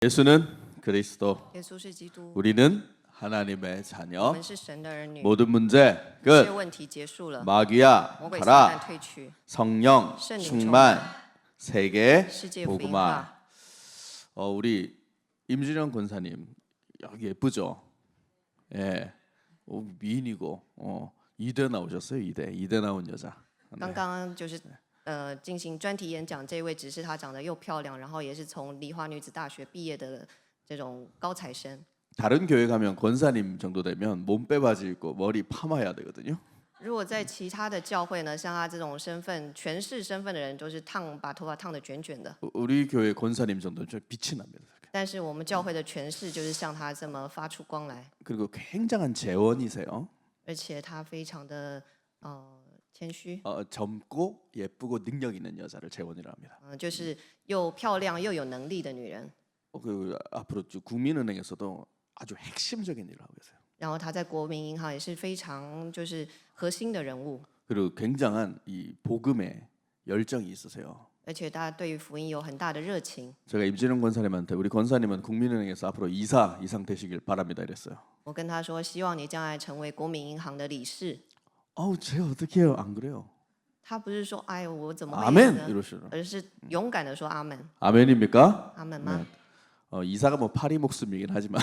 예수는 그리스도, 耶稣是基督， 우리는 하나님의 我 자녀. 们是神的儿女。 모든 문제 这些 끝. 问题结束了， 마귀야 魔鬼撒旦 가라. 退去， 성령圣灵 충만. 充满， 세계 世界福音 복음화. 化。 우리 임준영 권사님 여기 예쁘죠? 예. 미인이고 이대 나오셨어요. 이대 나온 여자. 刚刚就是进行专题演讲，这位只是她长得又漂亮，然后也是从梨花女子大学毕业的这种高材生。 다른 교회 가면 권사님 정도 되면 몸빼 바지 입고 머리 파마해야 되거든요. 如果在其他的教会呢，像他这种身份、权势身份的人，都是把头发烫得卷卷的。 우리 교회 권사님 정도는 좀 빛이 납니다. 但是我们教会的权势就是像他这么发出光来， 그리고 굉장한 재원이세요. 而且他非常的谦虚， 젊고 예쁘고 능력 있는 여자를 재원이라 합니다. 就是又漂亮又有能力的女人。 그 앞으로 국민은행에서도 아주 핵심적인 일을 하고 계세요. 然后她在国民银行也是非常就是核心的人物， 그리고 굉장한 이 복음에 열정이 있으세요. 而且大家对于福音有很大的热情。 제가 임진영 권사님한테 우리 권사님은 국민은행에서 앞으로 이사 이상 되시길 바랍니다 이랬어요. 我跟他说，希望你将来成为国民银行的理事。 쟤 어떻게 해요? 안 그래요? 他不是说哎我怎么会 아멘 呢， 이러시더라고요. 而是勇敢的说阿门， 아멘입니까? 阿门吗？ 이사가 뭐 파리 목숨이긴 하지만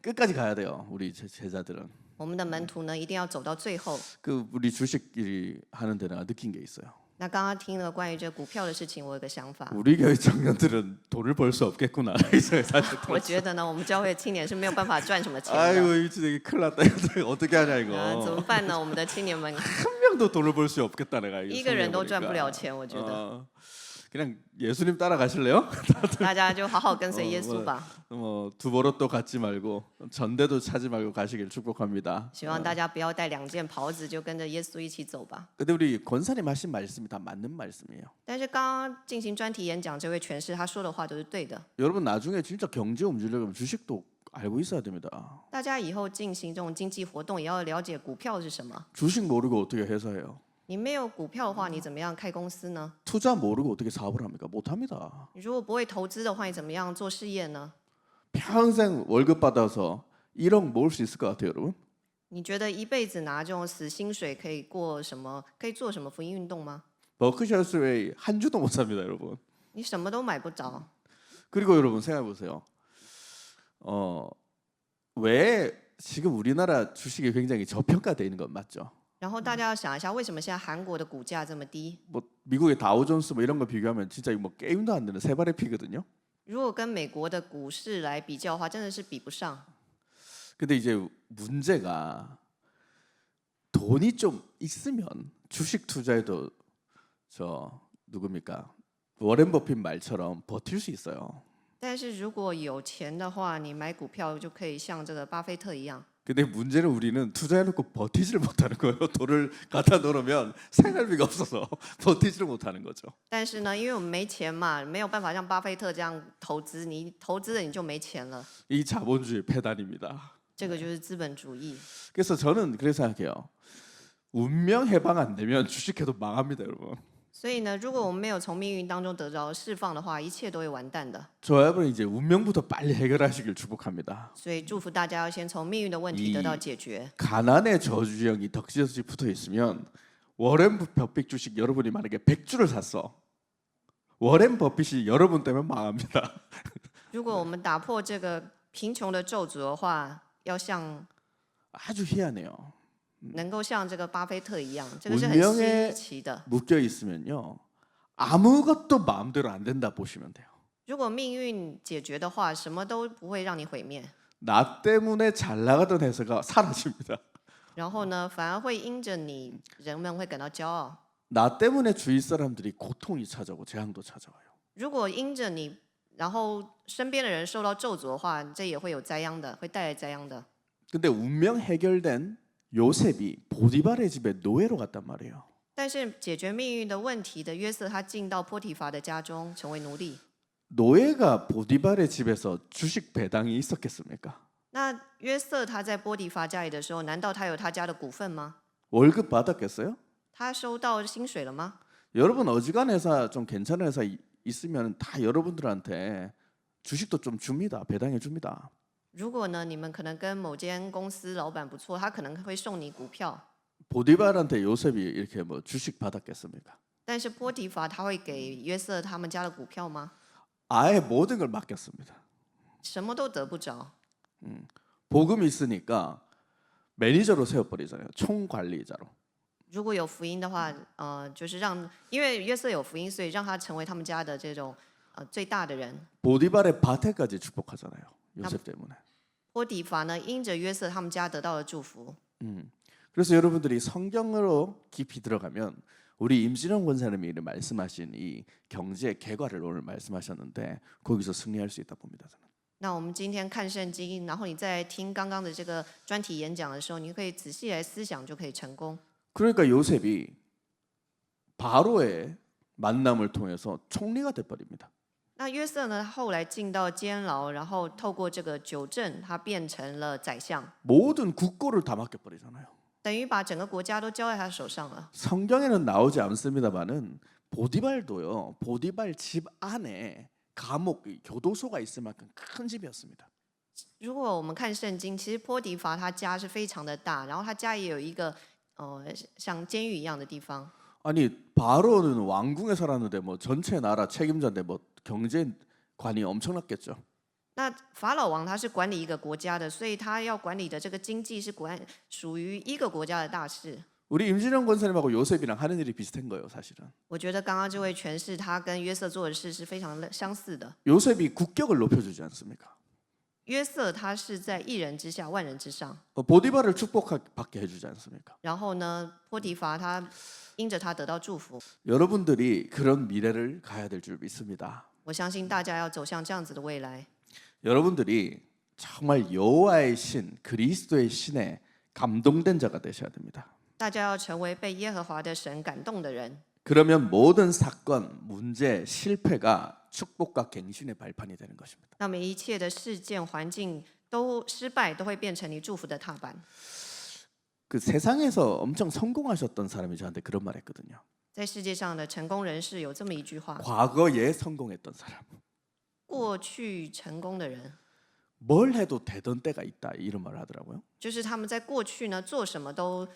끝까지 가야 돼요. 우리 제자들은. 我们的门徒呢，一定要走到最后。 그 우리 주식 일 하는 데 내가 느낀 게 있어요. 那刚刚听了关于这股票的事情，我有个想法， 우리 교회 청년들은 돈을 벌 수 없겠구나. 사실 我觉得呢，我们教会青年是没有办法赚什么钱的。 아이고 이거 진짜 큰일 났다. 이거 어떻게 하냐 怎么 이거. 办呢？我们的青年们 한 명도 돈을 벌 수 없겠다 내가. 一个人都赚不了钱，我觉得 그냥 예수님 따라가실래요? 大家就好好跟随耶稣吧。 두 버릇도 갖지 말고 전대도 차지 말고 가시길 축복합니다. 希望大家不要带两件袍子，就跟着耶稣一起走吧。 근데 우리 권사님 하신 말씀이 다 맞는 말씀이에요. 但是刚刚进行专题演讲，这位诠释他说的话都是对的。 여러분 나중에 진짜 경제 움직이려면 주식도 알고 있어야 됩니다. 大家以后进行这种经济活动，也要了解股票是什么。 주식 모르고 어떻게 회사해요? 你没有股票的话，你怎么样开公司呢？ 투자 모르고 어떻게 사업을 합니까? 못 합니다. 你如果不会投资的话，你怎么样做事业呢？ 평생 월급 받아서 1억 모을 수 있을 것 같아요, 여러분? 你觉得一辈子拿这种死薪水可以过什么？可以做什么福音运动吗？ 버크셔스웨이 한 주도 못 삽니다, 여러분. 你什么都买不着。 그리고 여러분 생각해 보세요. 왜 지금 우리나라 주식이 굉장히 저평가되어 있는 건 맞죠? 然后大家要想一下，为什么现在韩国的股价这么低？ 뭐 미국의 다우존스 뭐 이런 거 비교하면 진짜 뭐 게임도 안 되는 세 발의 피거든요. 如果跟美国的股市来比较的话，真的是比不上。 근데 이제 문제가 돈이 좀 있으면 주식 투자에도 누굽니까? 워렌 버핏 말처럼 버틸 수 있어요. 但是如果有钱的话，你买股票就可以像这个巴菲特一样。 근데 문제는 우리는 투자해놓고 버티지를 못하는 거예요. 돈을 갖다 놓으면 생활비가 없어서 버티지를 못하는 거죠. 但是呢，因为我们没钱嘛，没有办法像巴菲特这样投资，你投资了你就没钱了。 이 자본주의 폐단입니다. 这个就是资本主义。 그래서 저는 그렇게 생각해요. 운명 해방 안 되면 주식해도 망합니다, 여러분. 所以呢，如果我们没有从命运当中得着释放的话，一切都会完蛋的。 저 여러분 이제 운명부터 빨리 해결하시길 축복합니다. 所以祝福大家要先从命运的问题得到解决。 가난의 저주형이 덕지덕지 붙어 있으면 워렌 버핏 주식 여러분이 만약에 100주를 샀어. 워렌 버핏이 여러분 때문에 망합니다. 如果我们打破这个贫穷的咒诅的话，要像 아주 희한해요. 能够像这个巴菲特一样，这个是很 운명에 稀奇的。 묶여 있으면요. 아무것도 마음대로 안 된다 보시면 돼요. 如果命运解决的话，什么都不会让你毁灭。 나 때문에 잘 나가던 회사가 사라집니다. 然后呢，反而会因着你，人们会感到骄傲。 나 때문에 주위 사람들이 고통이 찾아오고 재앙도 찾아와요. 如果因着你，然后身边的人受到咒诅的话，这也会有灾殃的，会带来灾殃的。 근데 운명 해결된 요셉이 보디발의 집에 노예로 갔단 말이에요. 但是解决命运的问题的约瑟，他进到波提乏的家中，成为奴隶。 노예가 보디발의 집에서 주식 배당이 있었겠습니까? 那约瑟他在波提乏家里的时候，难道他有他家的股份吗？ 월급 받았겠어요? 他收到薪水了吗？ 여러분 어지간한 회사 좀 괜찮은 회사 있으면 다 여러분들한테 주식도 좀 줍니다. 배당해 줍니다. 如果呢，你们可能跟某间公司老板不错，他可能会送你股票， 보디발한테 요셉이 이렇게 뭐 주식 받았겠습니까? 但是波提乏他会给约瑟他们家的股票吗？ 아예 모든 걸 맡겼습니다. 什么都得不着。 복음이 있으니까 매니저로 세워버리잖아요. 총관리자로. 如果有福音的话，就是因为约瑟有福音，所以让他成为他们家的这种最大的人。 보디발의 밭에까지 축복하잖아요. 요셉 때문에. 波提乏呢，因着约瑟他们家得到了祝福。 그래서 여러분들이 성경으로 깊이 들어가면 우리 임진영 권사님이 말씀하신 이 경제 개괄을 오늘 말씀하셨는데 거기서 승리할 수 있다 봅니다. 저는. 那我们今天看圣经，然后你在听刚刚的这个专题演讲的时候，你可以仔细来思想，就可以成功。 그러니까 요셉이 바로의 만남을 통해서 총리가 돼버립니다. 那约瑟呢，后来进到监牢，然后透过这个九正，他变成了宰相， 모든 국고를 다 맡겨버리잖아요. 等于把整个国家都交在他手上了。 성경에는 나오지 않습니다만은 보디발도요. 보디발 집 안에 감옥, 교도소가 있을 만큼 큰 집이었습니다. 如果我们看圣经，其实波提乏他家是非常的大，然后他家也有一个像监狱一样的地方。 아니 바로는 왕궁에 살았는데 뭐 전체 나라 책임자인데 뭐 경제관이 엄청났겠죠. 那法老王他是管理一个国家的，所以他要管理的这个经济是属于一个国家的大事。 우리 임진영 권사님하고 요셉이랑 하는 일이 비슷한 거예요, 사실은. 我觉得刚刚这位诠释他跟约瑟做的事是非常相似的。 요셉이 국격을 높여주지 않습니까? 约瑟他是在一人之下，万人之上。 보디발을 축복받게 해주지 않습니까? 然后呢，波提乏他因着他得到祝福。 여러분들이 그런 미래를 가야 될 줄 믿습니다. 我相信大家要走向这样子的未来。 여러분들이 정말 여호와의 신, 그리스도의 신에 감동된 자가 되셔야 됩니다. 大家要成为被耶和华的神感动的人。 그러면 모든 사건, 문제, 실패가 축복과 갱신의 발판이 되는 것입니다. 那么一切的事件、环境都失败，都会变成你祝福的踏板。 그 세상에서 엄청 성공하셨던 사람이 저한테 그런 말 했거든요. 在世界上的成功人士有这么一句话： 과거에 성공했던 사람. 过去成功的人， 뭘 해도 되던 때가 있다 이런 말을 하더라고요. 就是他们在过去呢做什么都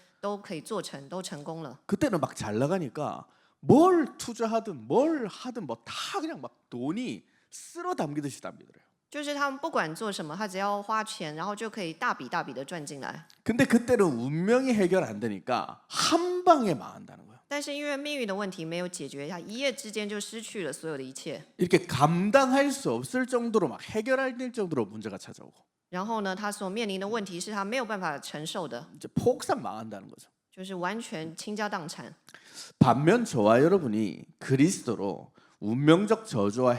可以做成，都成功了。 그때는 막 잘 나가니까 뭘 투자하든 뭘 하든 뭐 다 그냥 막 돈이 쓸어 담기듯이 담기더래요. 就是他们不管做什么，他只要花钱，然后就可以大笔大笔的赚进来。 근데 그때는 운명이 해결 안 되니까 한 방에 망한다는 거예요. 但是因为命运的问题没有解决，他一夜之间就失去了所有的一切。 이렇게 감당할 수 없을 정도로 막 해결할 정도로 문제가 찾아오고 然后呢，他所面临的问题是他没有办法承受的， 이제 폭삭 망한다는 거죠. 就是完全倾家荡产。 반면 저와 여러분이 그리스도로 운명적 저주와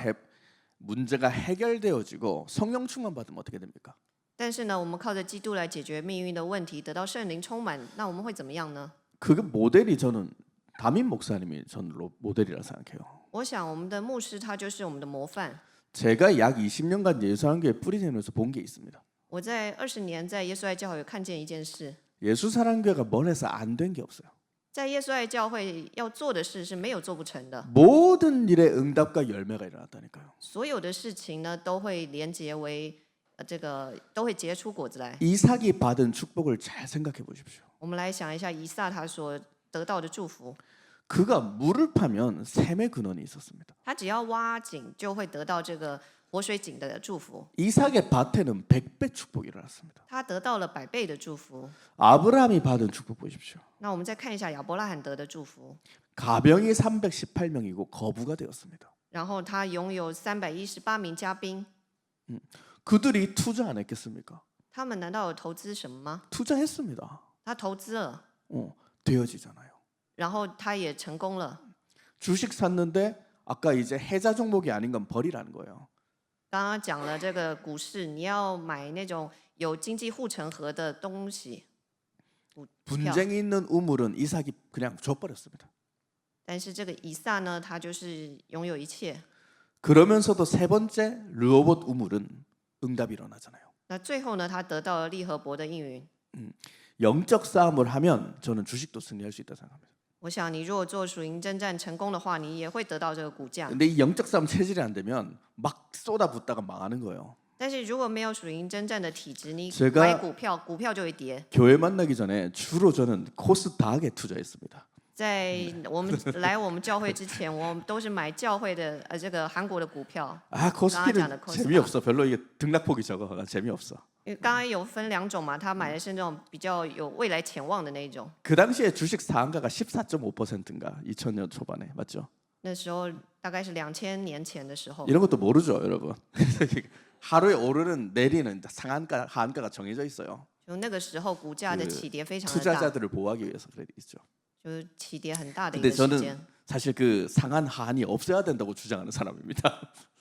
문제가 해결되어지고 성령 충만 받으면 어떻게 됩니까? 但是呢，我们靠着基督来解决命运的问题，得到圣灵充满，那我们会怎么样呢？ 그 모델이 저는 담임 목사님이 저는 모델이라 생각해요. 我想我们的牧师他就是我们的模范。 제가 약 20년간 예수한교회 뿌리내면서 본 게 있습니다. 我在20年在耶稣爱教会看见一件事， 예수사랑교회가 뭘 해서 안 된 게 없어요. 在耶稣爱教会要做的事是没有做不成的， 모든 일에 응답과 열매가 일어났다니까요. 所有的事情呢都会连结为都会结出果子来。 이삭이 받은 축복을 잘 생각해 보십시오. 我们来想一下以撒他所得到的祝福， 그가 물을 파면 샘의 근원이 있었습니다. 他只要挖井就会得到这个活水井的祝福， 이삭의 밭에는 100배 축복이 일어났습니다. 他得到了100倍的祝福。 아브라함이 받은 축복 보십시오. 那我们再看一下亚伯拉罕得的祝福， 가병이 318명이고 거부가 되었습니다. 然后他拥有318名嘉宾， 그들이 투자 안 했겠습니까? 他们难道有投资什么吗？ 투자했습니다. 他投资了， 되어지잖아요. 然后他也成功了。 주식 샀는데 아까 이제 해자 종목이 아닌 건 버리라는 거예요. 刚刚讲了这个股市，你要买那种有经济护城河的东西。 분쟁이 있는 우물은 이삭이 그냥 줘버렸습니다. 但是这个以撒呢，他就是拥有一切。 그러면서도 세 번째 르호봇 우물은 응답이 일어나잖아요. 那最后呢，他得到了利和伯的应允。 영적 싸움을 하면 저는 주식도 승리할 수 있다 생각합니다. 我想你如果做属灵征战成功的话，你也会得到这个股价。 근데 이 영적 싸움 체질이 안 되면 막 쏟아붓다가 망하는 거예요. 但是如果没有属灵征战的体质，你 제가 买股票，股票就会跌。 교회 만나기 전에 주로 저는 코스닥에 투자했습니다. 在我们教会之前，我们都是买教会的这个韩国的股票。 아 코스피는 재미없어. 별로 이게 등락폭이 적어. 재미없어. 因为刚刚有分两种嘛，他买的是那种比较有未来潜望的那一种。 그 당시에 주식 상한가가 14.5%인가 2000년 초반에 맞죠? 那时候大概是2000年前的时候， 이런 것도 모르죠, 여러분. 하루에 오르는 내리는 상한가 하한가가 정해져 있어요. 就那个时候股价的起跌非常的大， 투자자들을 보호하기 위해서 그래 있죠. 就是起跌很大的一 근데 个时 저는 间。 사실 그 상한 하한이 없어야 된다고 주장하는 사람입니다.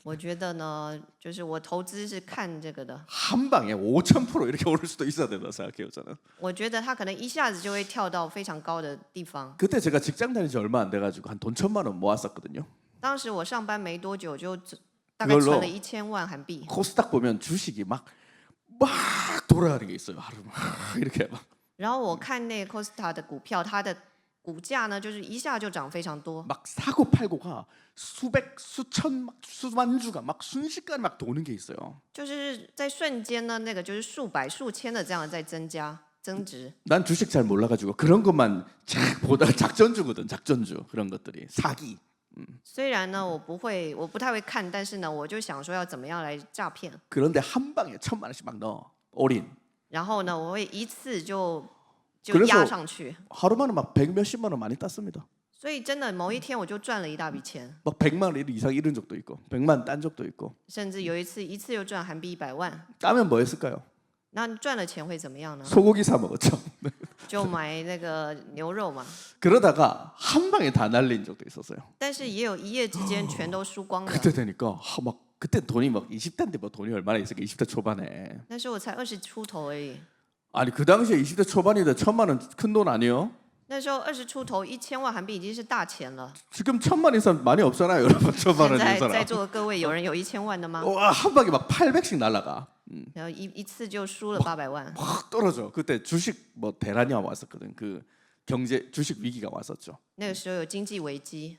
我觉得呢，就是我投资是看这个的。 한 방에 5,000% 이렇게 오를 수도 있어야 된다 생각해요, 저는. 我觉得他可能一下子就会跳到非常高的地方。 그때 제가 직장 다닌 지 얼마 안 돼가지고 한 돈 1,000만 원 모았었거든요. 当时我上班没多久，就大概存了1000万韩币。 코스닥 보면 주식이 막 돌아가는 게 있어요. 하루 막 이렇게 막 然后我看那个 Costa 的股票，它的股价呢，就是一下就涨非常多， 막 사고 팔고가 수백, 수천, 막 수만 주가 막 순식간에 막 도는 게 있어요. 就是在瞬间呢，那个就是数百、数千的这样在增值。 난 주식 잘 몰라가지고 그런 것만 쫙 보다가 작전주거든, 작전주 그런 것들이 사기. 虽然呢，我不太会看，但是呢，我就想说要怎么样来诈骗。 그런데 한 방에 1,000만 원씩 막 넣어 올인. 然后呢，我会一次就 그래서 压上去， 하루 만에 막 100 몇십만 원 많이 땄습니다. 所以真的某一天我就赚了一大笔钱， 막 100만 원 이상 잃은 적도 있고 100만 딴 적도 있고. 甚至有一次就赚韩币100万。 따면 뭐 했을까요? 那赚了钱会怎么样呢？ 소고기 사 먹었죠. 就买那个牛肉嘛。 그러다가 한 방에 다 날린 적도 있었어요. 但是也有一夜之间全都输光了。 그때 되니까 막 그때 돈이 막 20대인데 뭐 돈이 얼마나 있을까 20대 초반에. 那时候我才20出头而已， 아니 그 당시에 20대 초반인데 1,000만 원 큰 돈 아니에요? 那时候20出头1000万韩币已经是大钱了。 지금 1,000만 이상 많이 없잖아요, 여러분. 1,000만 现 원 在 있는 在 사람. 座的各位有人有1000万的吗？ 와, 한 방에 막 800씩 날라가. 然后一次就输了800万。 확 떨어져. 그때 주식 뭐 대란이 왔었거든. 그 경제 주식 위기가 왔었죠. 那个时候有经济危机，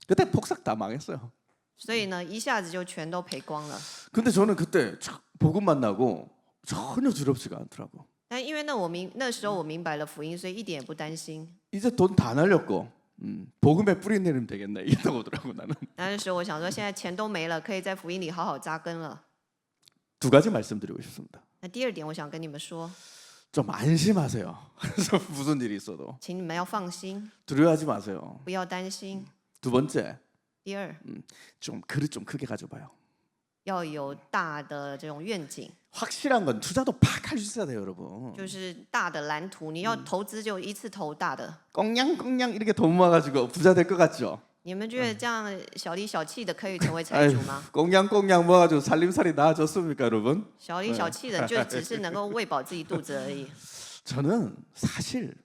그때 폭삭 다 망했어요. 所以呢一下子就全都赔光了。 근데 저는 그때 복음 만나고 전혀 두렵지가 않더라고. 但因为那时候我明白了福音，所以一点也不担心。 이제 돈 다 날렸고 복음에 뿌리 내리면 되겠네. 이러고 오더라고 나는. 那时候我想说，现在钱都没了，可以在福音里好好扎根了。 두 가지 말씀드리고 싶습니다. 那第二点，我想跟你们说， 좀 안심하세요. 그래서 무슨 일이 있어도 请你们要放心， 두려워하지 마세요. 不要担心。 두 번째, 第二， 좀 그릇 좀 크게 가져봐요. 要有大的这种愿景， 확실한 건 투자도 팍 할 수 있어야 돼요, 여러분. 就是大的蓝图。你要投资就一次投大的。 꽁냥꽁냥 이렇게 돈 모아가지고 부자 될 것 같죠? 你们觉得这样小里小气的可以成为财主吗？ 꽁냥꽁냥 모아가지고 살림살이 나아졌습니까, 여러분? 小里小气的就只是能够喂饱自己肚子而已。 저는 사실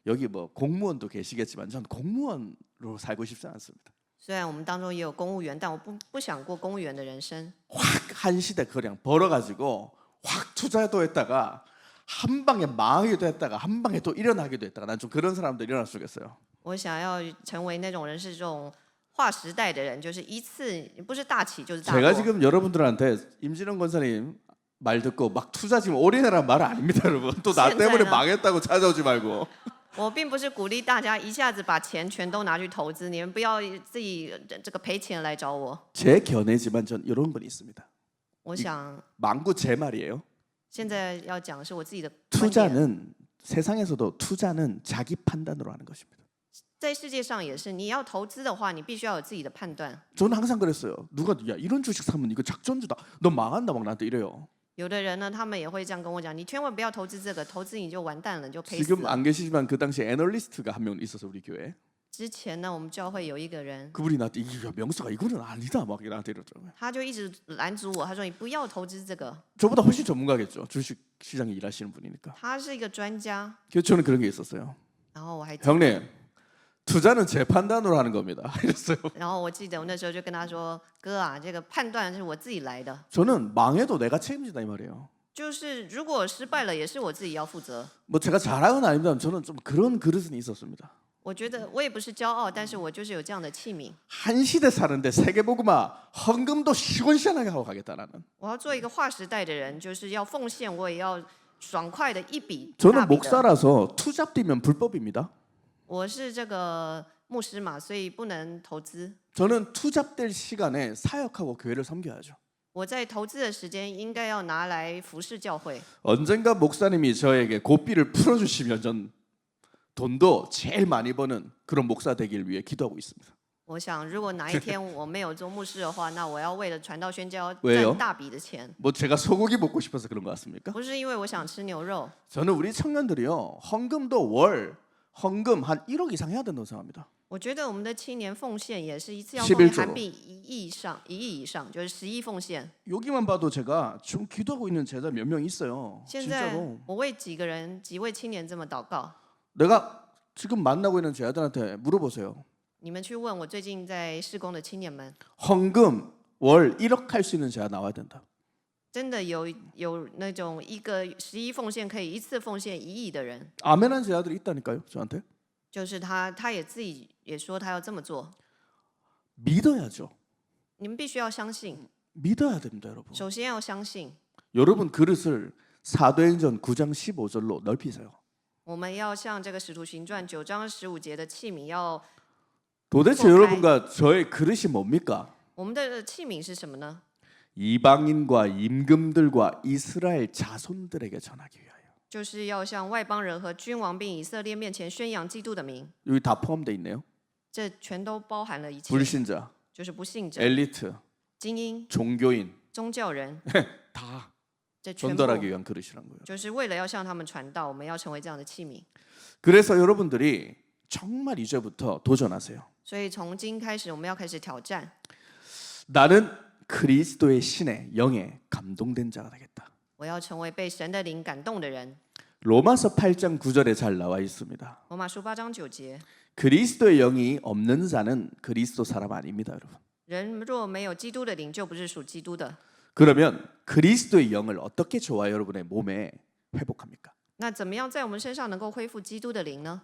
여기 뭐 공무원도 계시겠지만 저는 공무원으로 살고 싶지 않습니다. 虽然我们当中也有公务员，但我不想过公务员的人生。 확 한 시대 그냥 벌어가지고 확 투자도 했다가 한 방에 망하기도 했다가 한 방에 또 일어나기도 했다가 난 좀 그런 사람도 일어날 수 있겠어요. 我想要成为那种人，是这种划时代的人，就是一次不是大起就是大 제가 落。 지금 여러분들한테 임진원 권사님 말 듣고 막 투자 지금 올인해라는 말 아닙니다, 여러분. 또 나 때문에 현재는- 망했다고 찾아오지 말고. 我并不是鼓励大家一下子把钱全都拿去投资，你们不要自己这个赔钱来找我。 제 견해지만 전 이런 건 있습니다. 我想 망구 제 말이에요. 现在要讲的是我自己的观点。 투자는 세상에서도 투자는 자기 판단으로 하는 것입니다. 在世界上也是，你要投资的话，你必须要有自己的判断。 저는 항상 그랬어요. 누가 야 이런 주식 사면 이거 작전주다. 너 망한다 막 나한테 이래요. 有的人呢，他们也会这样跟我讲：“你千万不要投资这个，投资你就完蛋了，你就赔死 지금 了。 안 계시지만 그 당시 애널리스트가 한 명 있어서 우리 교회. 에 之前呢，我们教会有一个人， 그분이 나한테 야, 명수가 이거는 아니다 막 나한테 이러더라고요. 他就一直拦阻我，他说：“你不要投资这个。 저보다 훨씬 전문가겠죠. 주식 시장에 일하시는 분이니까. ”他是一个专家， 그래서 저는 그런 게 있었어요. 然后我还， 형님, 투자는 제 판단으로 하는 겁니다. 이랬어요. 然后我记得我那时候就跟他说：“哥啊，这个判断是我自己来的， 저는 망해도 내가 책임진다 이 말이에요. 就是如果失败了，也是我自己要负责。 뭐 제가 잘하건 아닙니다. 저는 좀 그런 그릇은 있었습니다. 我觉得我也不是骄傲，但是我就是有这样的器皿。 한 시대 사는데 세계복음화 헌금도 시원시원하게 하고 가겠다 나는. 我要做一个划时代的人，就是要奉献，我也要爽快的一笔大 저는 笔的。 목사라서 투잡 뛰면 불법입니다. 我是这个牧师嘛，所以不能投资。 저는 투잡될 시간에 사역하고 교회를 섬겨야죠. 我在投资的时间应该要拿来服侍教会。 언젠가 목사님이 저에게 고삐를 풀어주시면 전 돈도 제일 많이 버는 그런 목사 되길 위해 기도하고 있습니다. 我想，如果哪一天我没有做牧师的话，那我要为了传道宣教 왜요 赚大笔的钱， 뭐 제가 소고기 먹고 싶어서 그런 것 같습니까? 不是因为我想吃牛肉。 저는 우리 청년들이요 헌금도 월 헌금 한 1억 이상 해야 된다고 생각합니다. 我觉得我们的青年奉献也是一次要11奉献조로 韩币1亿以上，就是10亿奉献。 여기만 봐도 제가 좀 기도하고 있는 제자 몇 명 있어요. 现在 진짜로. 我为几位青年这么祷告， 내가 지금 만나고 있는 제자들한테 물어보세요. 你们去问我最近在施工的青年们， 헌금 월 1억 할 수 있는 제자 나와야 된다. 真的有那种一个10亿奉献可以一次奉献1亿的人， 아멘한 제자들이 있다니까요. 저한테. 就是他也自己也说他要这么做。 믿어야죠. 你们必须要相信， 믿어야 됩니다, 여러분. 首先要相信， 여러분 그릇을 사도행전 9장 15절로 넓히세요. 我们要像这个《使徒行传》9章15节的器皿要， 도대체 또 여러분과 저의 그릇이 뭡니까? 我们的器皿是什么呢？ 이방인과 임금들과 이스라엘 자손들에게 전하기 위하여. 就是要向外邦人和君王并以色列面前宣扬基督的名， 여기 다 포함되어 있네요. 这全都包含了一切， 불신자, 就是不信者、 엘리트, 精英、 종교인 宗教人， 다 这全部 전달하기 위한 그릇이란 거예요. 就是为了要向他们传道，我们要成为这样的器皿。 그래서 여러분들이 정말 이제부터 도전하세요. 所以从今开始，我们要开始挑战。 나는 그리스도의 신의 영에 감동된 자가 되겠다. 我要成为被神的灵感动的人。 로마서 8장 9절에 잘 나와 있습니다. 罗马书8章9节， 그리스도의 영이 없는 자는 그리스도 사람 아닙니다, 여러분. 人若没有基督的灵，就不是属基督的。 그러면 그리스도의 영을 어떻게 저와 여러분의 몸에 회복합니까? 那怎么样在我们身上能够恢复基督的灵呢？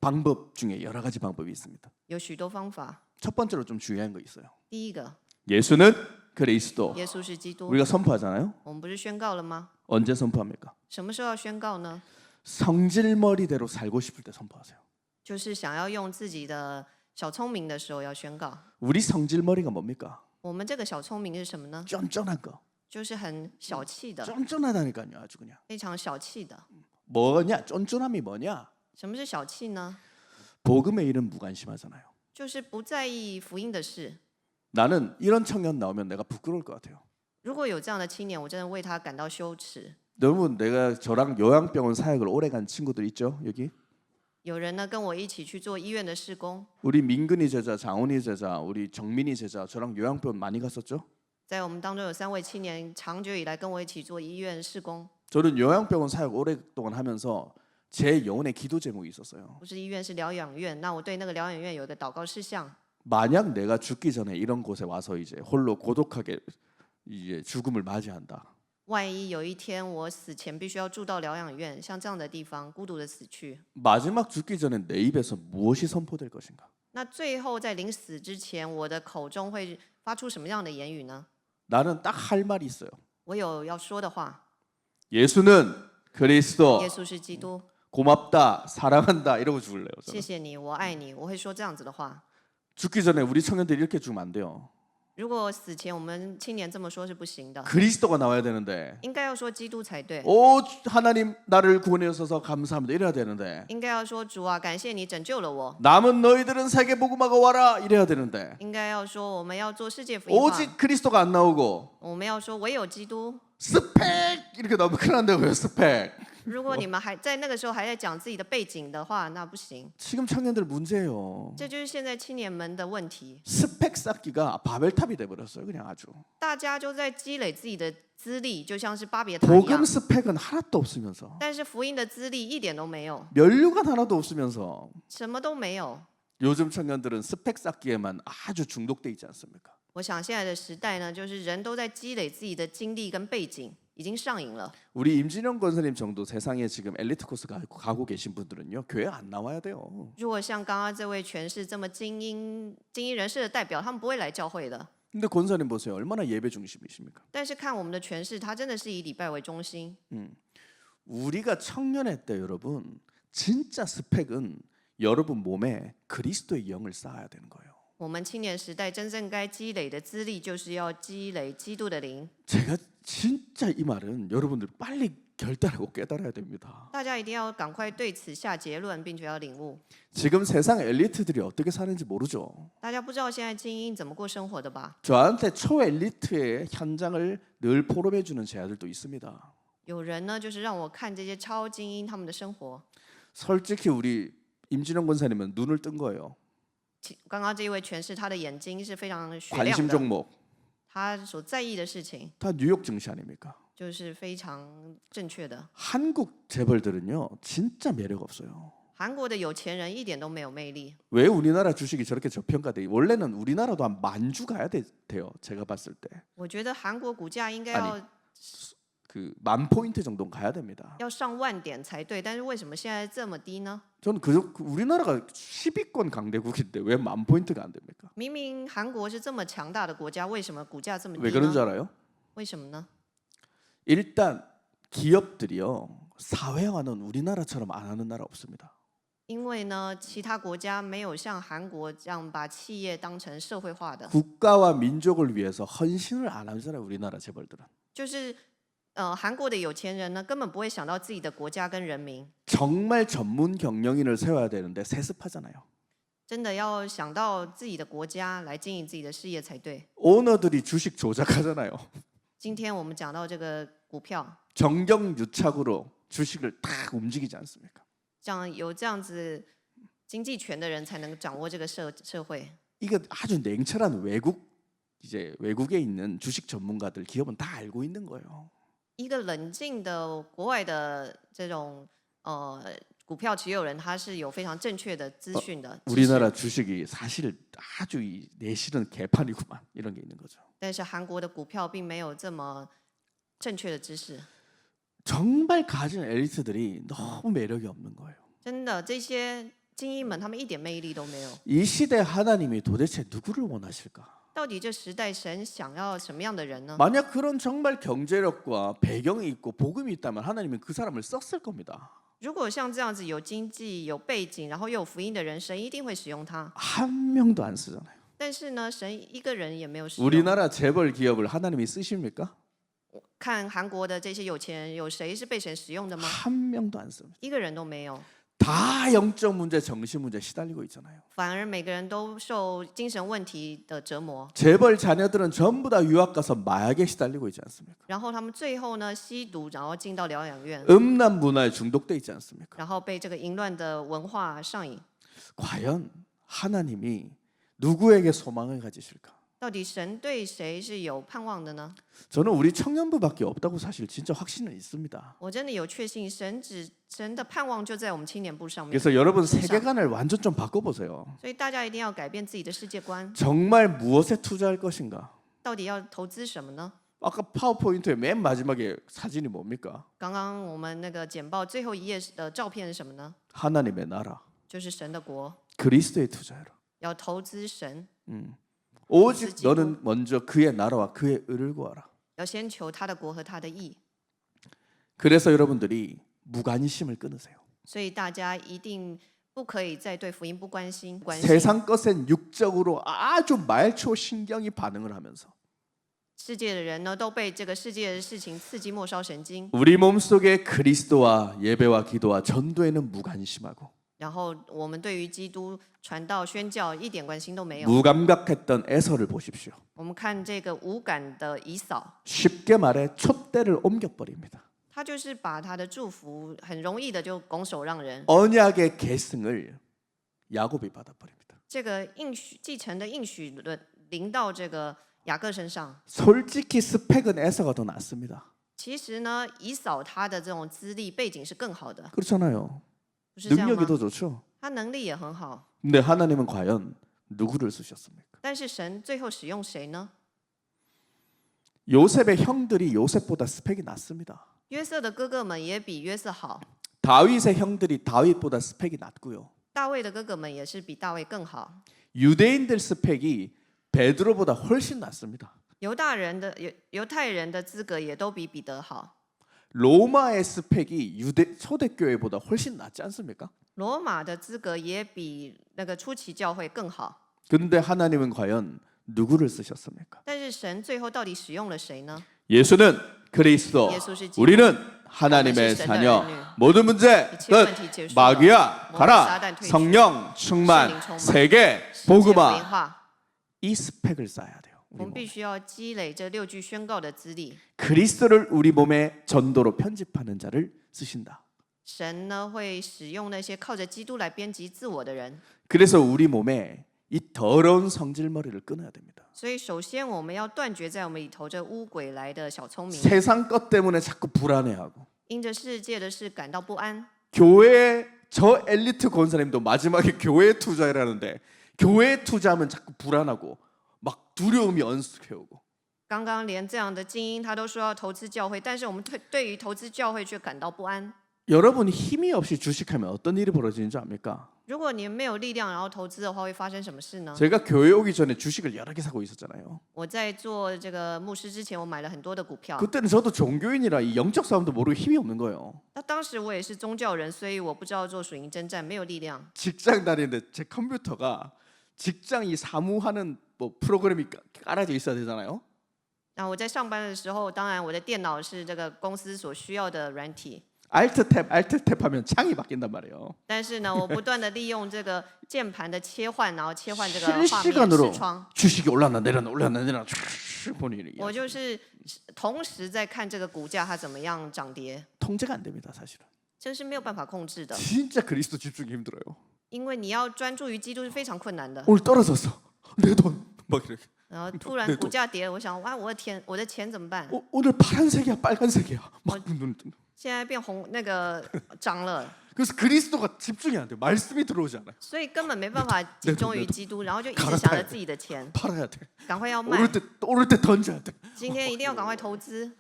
방법 중에 여러 가지 방법이 있습니다. 有许多方法。 첫 번째로 좀 중요한 거 있어요. 第一个， 예수는 그리스도. 耶稣是基督。 우리가 선포하잖아요. 我们不是宣告了吗？ 언제 선포합니까? 什么时候要宣告呢？ 성질머리대로 살고 싶을 때 선포하세요. 就是想要用自己的小聪明的时候要宣告。 우리 성질머리가 뭡니까? 我们这个小聪明是什么呢？ 쫀쫀한 거. 就是很小气的， 쫀쫀하다니까요, 아주 그냥. 非常小气的。 뭐냐? 쫀쫀함이 뭐냐? 什么是小气呢？ 복음의 일은 무관심하잖아요. 就是不在意福音的事。 나는 이런 청년 나오면 내가 부끄러울 것 같아요. 如果有这样的青年，我真的为他感到羞耻。 여러분, 내가 저랑 요양병원 사역을 오래 간 친구들 있죠? 여기? 有人呢跟我一起去做医院的事工， 우리 민근이 제자, 장훈이 제자, 우리 정민이 제자, 저랑 요양병원 많이 갔었죠? 在我们当中有3位青年，长久以来跟我一起做医院事工。 저는 요양병원 사역 오랫동안 하면서 제 영혼의 기도 제목이 있었어요. 不是医院，是疗养院。那我对那个疗养院有一个祷告事项： 만약 내가 죽기 전에 이런 곳에 와서 이제 홀로 고독하게 이제 죽음을 맞이한다. 万一有一天我死前必须要住到疗养院，像这样的地方孤独的死去， 마지막 죽기 전에 내 입에서 무엇이 선포될 것인가? 那最后在临死之前，我的口中会发出什么样的言语呢？ 나는 딱 할 말이 있어요. 我有要说的话。 예수는 그리스도. 耶稣是基督， 고맙다, 사랑한다 이러고 죽을래요. 谢 저는. 谢你，我爱你，我会说这样子的话。 죽기 전에 우리 청년들이 이렇게 죽으면 안 돼요. 如果死前我们青年这么说是不行的， 그리스도가 나와야 되는데 应该要说基督才对。 오 하나님 나를 구원해 주셔서 감사합니다 이래야 되는데 应该要说主啊，感谢你拯救了我。 남은 너희들은 세계 복음화가 와라 이래야 되는데 应该要说我们要做世界福音化。 오직 그리스도가 안 나오고 我们要说唯有基督。 스펙 이렇게 나오면 큰일 난다고요. 스펙. 如果你们还在那个时候还在讲自己的背景的话，那不行。 지금 청년들 문제예요. 这就是现在青年们的问题， 스펙 쌓기가 바벨탑이 돼 버렸어요. 그냥 아주. 大家就在积累自己的资历，就像是巴别塔一样 복음 。 스펙은 하나도 없으면서 但是福音的资历一点都没有， 면류관 하나도 없으면서 什么都没有。 요즘 청년들은 스펙 쌓기에만 아주 중독돼 있지 않습니까? 我想现在的时代呢，就是人都在积累自己的经历跟背景，已经上瘾了。 우리 임진영 권사님 정도 세상에 지금 엘리트 코스 가고 계신 분들은요, 교회 안 나와야 돼요. 如果像刚刚这位诠释这么精英人士的代表，他们不会来教会的。 근데 권사님 보세요, 얼마나 예배 중심이십니까? 但是看我们的诠释，他真的是以礼拜为中心。 우리가 청년회 때 여러분 진짜 스펙은 여러분 몸에 그리스도의 영을 쌓아야 되는 거예요. 我们青年时代真正该积累的资历，就是要积累基督的灵。 제가 진짜 이 말은 여러분들 빨리 결단하고 깨달아야 됩니다. 大家一定要赶快对此下结论，并且要领悟。 지금 세상 엘리트들이 어떻게 사는지 모르죠. 大家不知道现在精英怎么过生活的吧？ 저한테 초엘리트의 현장을 늘 포럼해 주는 제 아들도 있습니다. 有人呢，就是让我看这些超精英他们的生活。 솔직히 우리 임진영 권사님은 눈을 뜬 거예요. 刚刚这一位诠释，他的眼睛是非常雪亮 관심 的， 종목 他所在意的事情 다 뉴욕 증시 아닙니까? 就是非常正确的。 한국 재벌들은요 진짜 매력 없어요. 韩国的有钱人一点都没有魅力。 왜 우리나라 주식이 저렇게 저평가돼? 원래는 우리나라도 한 만주 가야 돼요. 제가 봤을 때. 我觉得韩国股价应该要 그 만 포인트 정도는 가야 됩니다. 要上万点才对，但是为什么现在这么低呢？ 저는 우리나라가 10위권 강대국인데 왜 만 포인트가 안 됩니까? 明明韩国是这么强大的国家，为什么股价这么 왜 低 그런 呢？ 줄 알아요? 为什么呢？ 일단 기업들이요 사회화는 우리나라처럼 안 하는 나라 없습니다. 因为呢，其他国家没有像韩国这样把企业当成社会化的， 국가와 민족을 위해서 헌신을 안 하잖아요. 우리나라 재벌들은. 就是韩国的有钱人呢，根本不会想到自己的国家跟人民， 정말 전문 경영인을 세워야 되는데 세습하잖아요. 真的要想到自己的国家来经营自己的事业才对。 오너들이 주식 조작하잖아요. 今天我们讲到这个股票， 정경유착으로 주식을 다 움직이지 않습니까? 这样有这样子经济权的人才能掌握这个社会。 이거 아주 냉철한 외국에 있는 주식 전문가들 기업은 다 알고 있는 거예요. 一个冷静的国外的这种股票持有人，他是有非常正确的资讯的。 우리나라 주식이 사실 아주 내실은 개판이구만 이런 게 있는 거죠. 但是韩国的股票并没有这么正确的知识。 정말 가진 엘리트들이 너무 매력이 없는 거예요. 真的，这些精英们他们一点魅力都没有。 이 시대 하나님이 도대체 누구를 원하실까? 到底这时代神想要什么样的人呢？ 만약 그런 정말 경제력과 배경이 있고 복음이 있다면 하나님은 그 사람을 썼을 겁니다. 如果像这样子有经济、有背景，然后又有福音的人，神一定会使用他。 한 명도 안 쓰잖아요. 但是呢，神一个人也没有使用。 우리나라 재벌 기업을 하나님이 쓰십니까? 看韩国的这些有钱人，有谁是被神使用的吗？ 한 명도 안 씁니다. 一个人都没有。 다 영적 문제, 정신 문제 시달리고 있잖아요. 反而每个人都受精神问题的折磨， 재벌 자녀들은 전부 다 유학 가서 마약에 시달리고 있지 않습니까? 然后他们最后呢吸毒，然后进到疗养院， 음란 문화에 중독돼 있지 않습니까? 然后被这个淫乱的文化上瘾。 과연 하나님이 누구에게 소망을 가지실까? 到底神对谁是有盼望的呢？ 저는 우리 청년부밖에 없다고 사실 진짜 확신은 있습니다. 我真的有确信，神的盼望就在我们青年部上面。 그래서 여러분 세계관을 완전 좀 바꿔보세요. 所以大家一定要改变自己的世界观， 정말 무엇에 투자할 것인가? 到底要投资什么呢？ 아까 파워포인트의 맨 마지막에 사진이 뭡니까? 刚刚我们那个简报最后一页的照片是什么呢？ 하나님의 나라, 就是神的国， 그리스도에 투자해라. 要投资神， 오직 너는 먼저 그의 나라와 그의 의를 구하라. 要先求他的国和他的义。 그래서 여러분들이 무관심을 끊으세요. 所以大家一定不可以再对福音不关心。 세상 것엔 육적으로 아주 말초 신경이 반응을 하면서 世界的人呢，都被这个世界的事情刺激末梢神经， 우리 몸속에 그리스도와 예배와 기도와 전도에는 무관심하고 然后我们对于基督传道宣教一点关心都没有。 무감각했던 에서를 보십시오. 我们看这个无感的以扫， 쉽게 말해 촛대를 옮겨버립니다. 他就是把他的祝福很容易的就拱手让人。 언약의 계승을 야곱이 받아버립니다. 这个应许继承的应许的临到这个雅各身上。 솔직히 스펙은 에서가 더 낫습니다. 其实呢，以扫他的这种资历背景是更好的， 그렇잖아요. 不是这样 능력이 吗？ 더 좋죠. 他能力也很好， 근데 하나님은 과연 누구를 쓰셨습니까? 但是神最后使用谁呢？ 요셉의 형들이 요셉보다 스펙이 낮습니다. 约瑟的哥哥们也比约瑟好， 다윗의 형들이 다윗보다 스펙이 낮고요. 大卫的哥哥们也是比大卫更好。 유대인들 스펙이 베드로보다 훨씬 낮습니다. 犹太人的资格也都比彼得好。 로마의 스펙이 유대 초대교회보다 훨씬 낮지 않습니까? 罗马的资格也比那个初期教会更好。 그런데 하나님은 과연 누구를 쓰셨습니까? 但是神最后到底使用了谁呢？ 예수는 그리스도, 우리는 하나님의 자녀. 모든 문제 끝. 마귀야 가라. 성령 충만, 세계 복음화. 이 스펙을 쌓아야 돼요. 我们必须要积累这6句宣告的资历。 그리스도를 우리 몸에 전도로 편집하는 자를 쓰신다. 神呢会使用那些靠着基督来编辑自我的人。 그래서 우리 몸에 이 더러운 성질머리를 끊어야 됩니다. 所以首先我们要断绝在我们里头这污鬼来的小聪明， 세상 것 때문에 자꾸 불안해하고 因着世界的事感到不安。 교회 저 엘리트 권사님도 마지막에 교회에 투자하라는데 교회에 투자하면 자꾸 불안하고 막 두려움이 언숙해오고 刚刚连这样的精英他都说要投资教会，但是我们对于投资教会却感到不安。 여러분이 힘이 없이 주식하면 어떤 일이 벌어지는 줄 압니까? 如果你没有力量，然后投资的话，会发生什么事呢？ 제가 교회 오기 전에 주식을 여러 개 사고 있었잖아요. 我在做这个牧师之前，我买了很多的股票。 그때는 저도 종교인이라 이 영적 싸움도 모르고 힘이 없는 거예요. 那当时我也是宗教人，所以我不知道做属灵征战，没有力量。 직장 다니는데 제 컴퓨터가 직장 이 사무하는 뭐 프로그램이 깔아져 있어야 되잖아요. 那我在上班的时候，当然我的电脑是这个公司所需要的软体。 Alt 탭 하면 창이 바뀐단 말이에요. 但是呢，我不断的利用这个键盘的切换，然后切换这个画面 실시간으로 视窗。 주식이 올랐나 내렸나 보니 我就是同时在看这个股价它怎么样涨跌， 통제가 안 됩니다, 사실은. 这是没有办法控制的， 진짜 그리스도 집중이 힘들어요. 因为你要专注于基督是非常困难的。 오늘 떨어졌어. 내 돈 막 이렇게. 然后突然股价跌了，我想哇，我的天，我的钱怎么办？ 오늘 파란색이야, 빨간색이야. 막 눈. 现在变红，那个涨了， 그래서 그리스도가 집중이 안 돼요. 말씀이 들어오지 않아요. 所以根本没办法集中于基督，然后就一直想着自己的钱， 팔아야 돼. 赶快要卖， 오를 때 던져야 돼. 今天一定要赶快投资。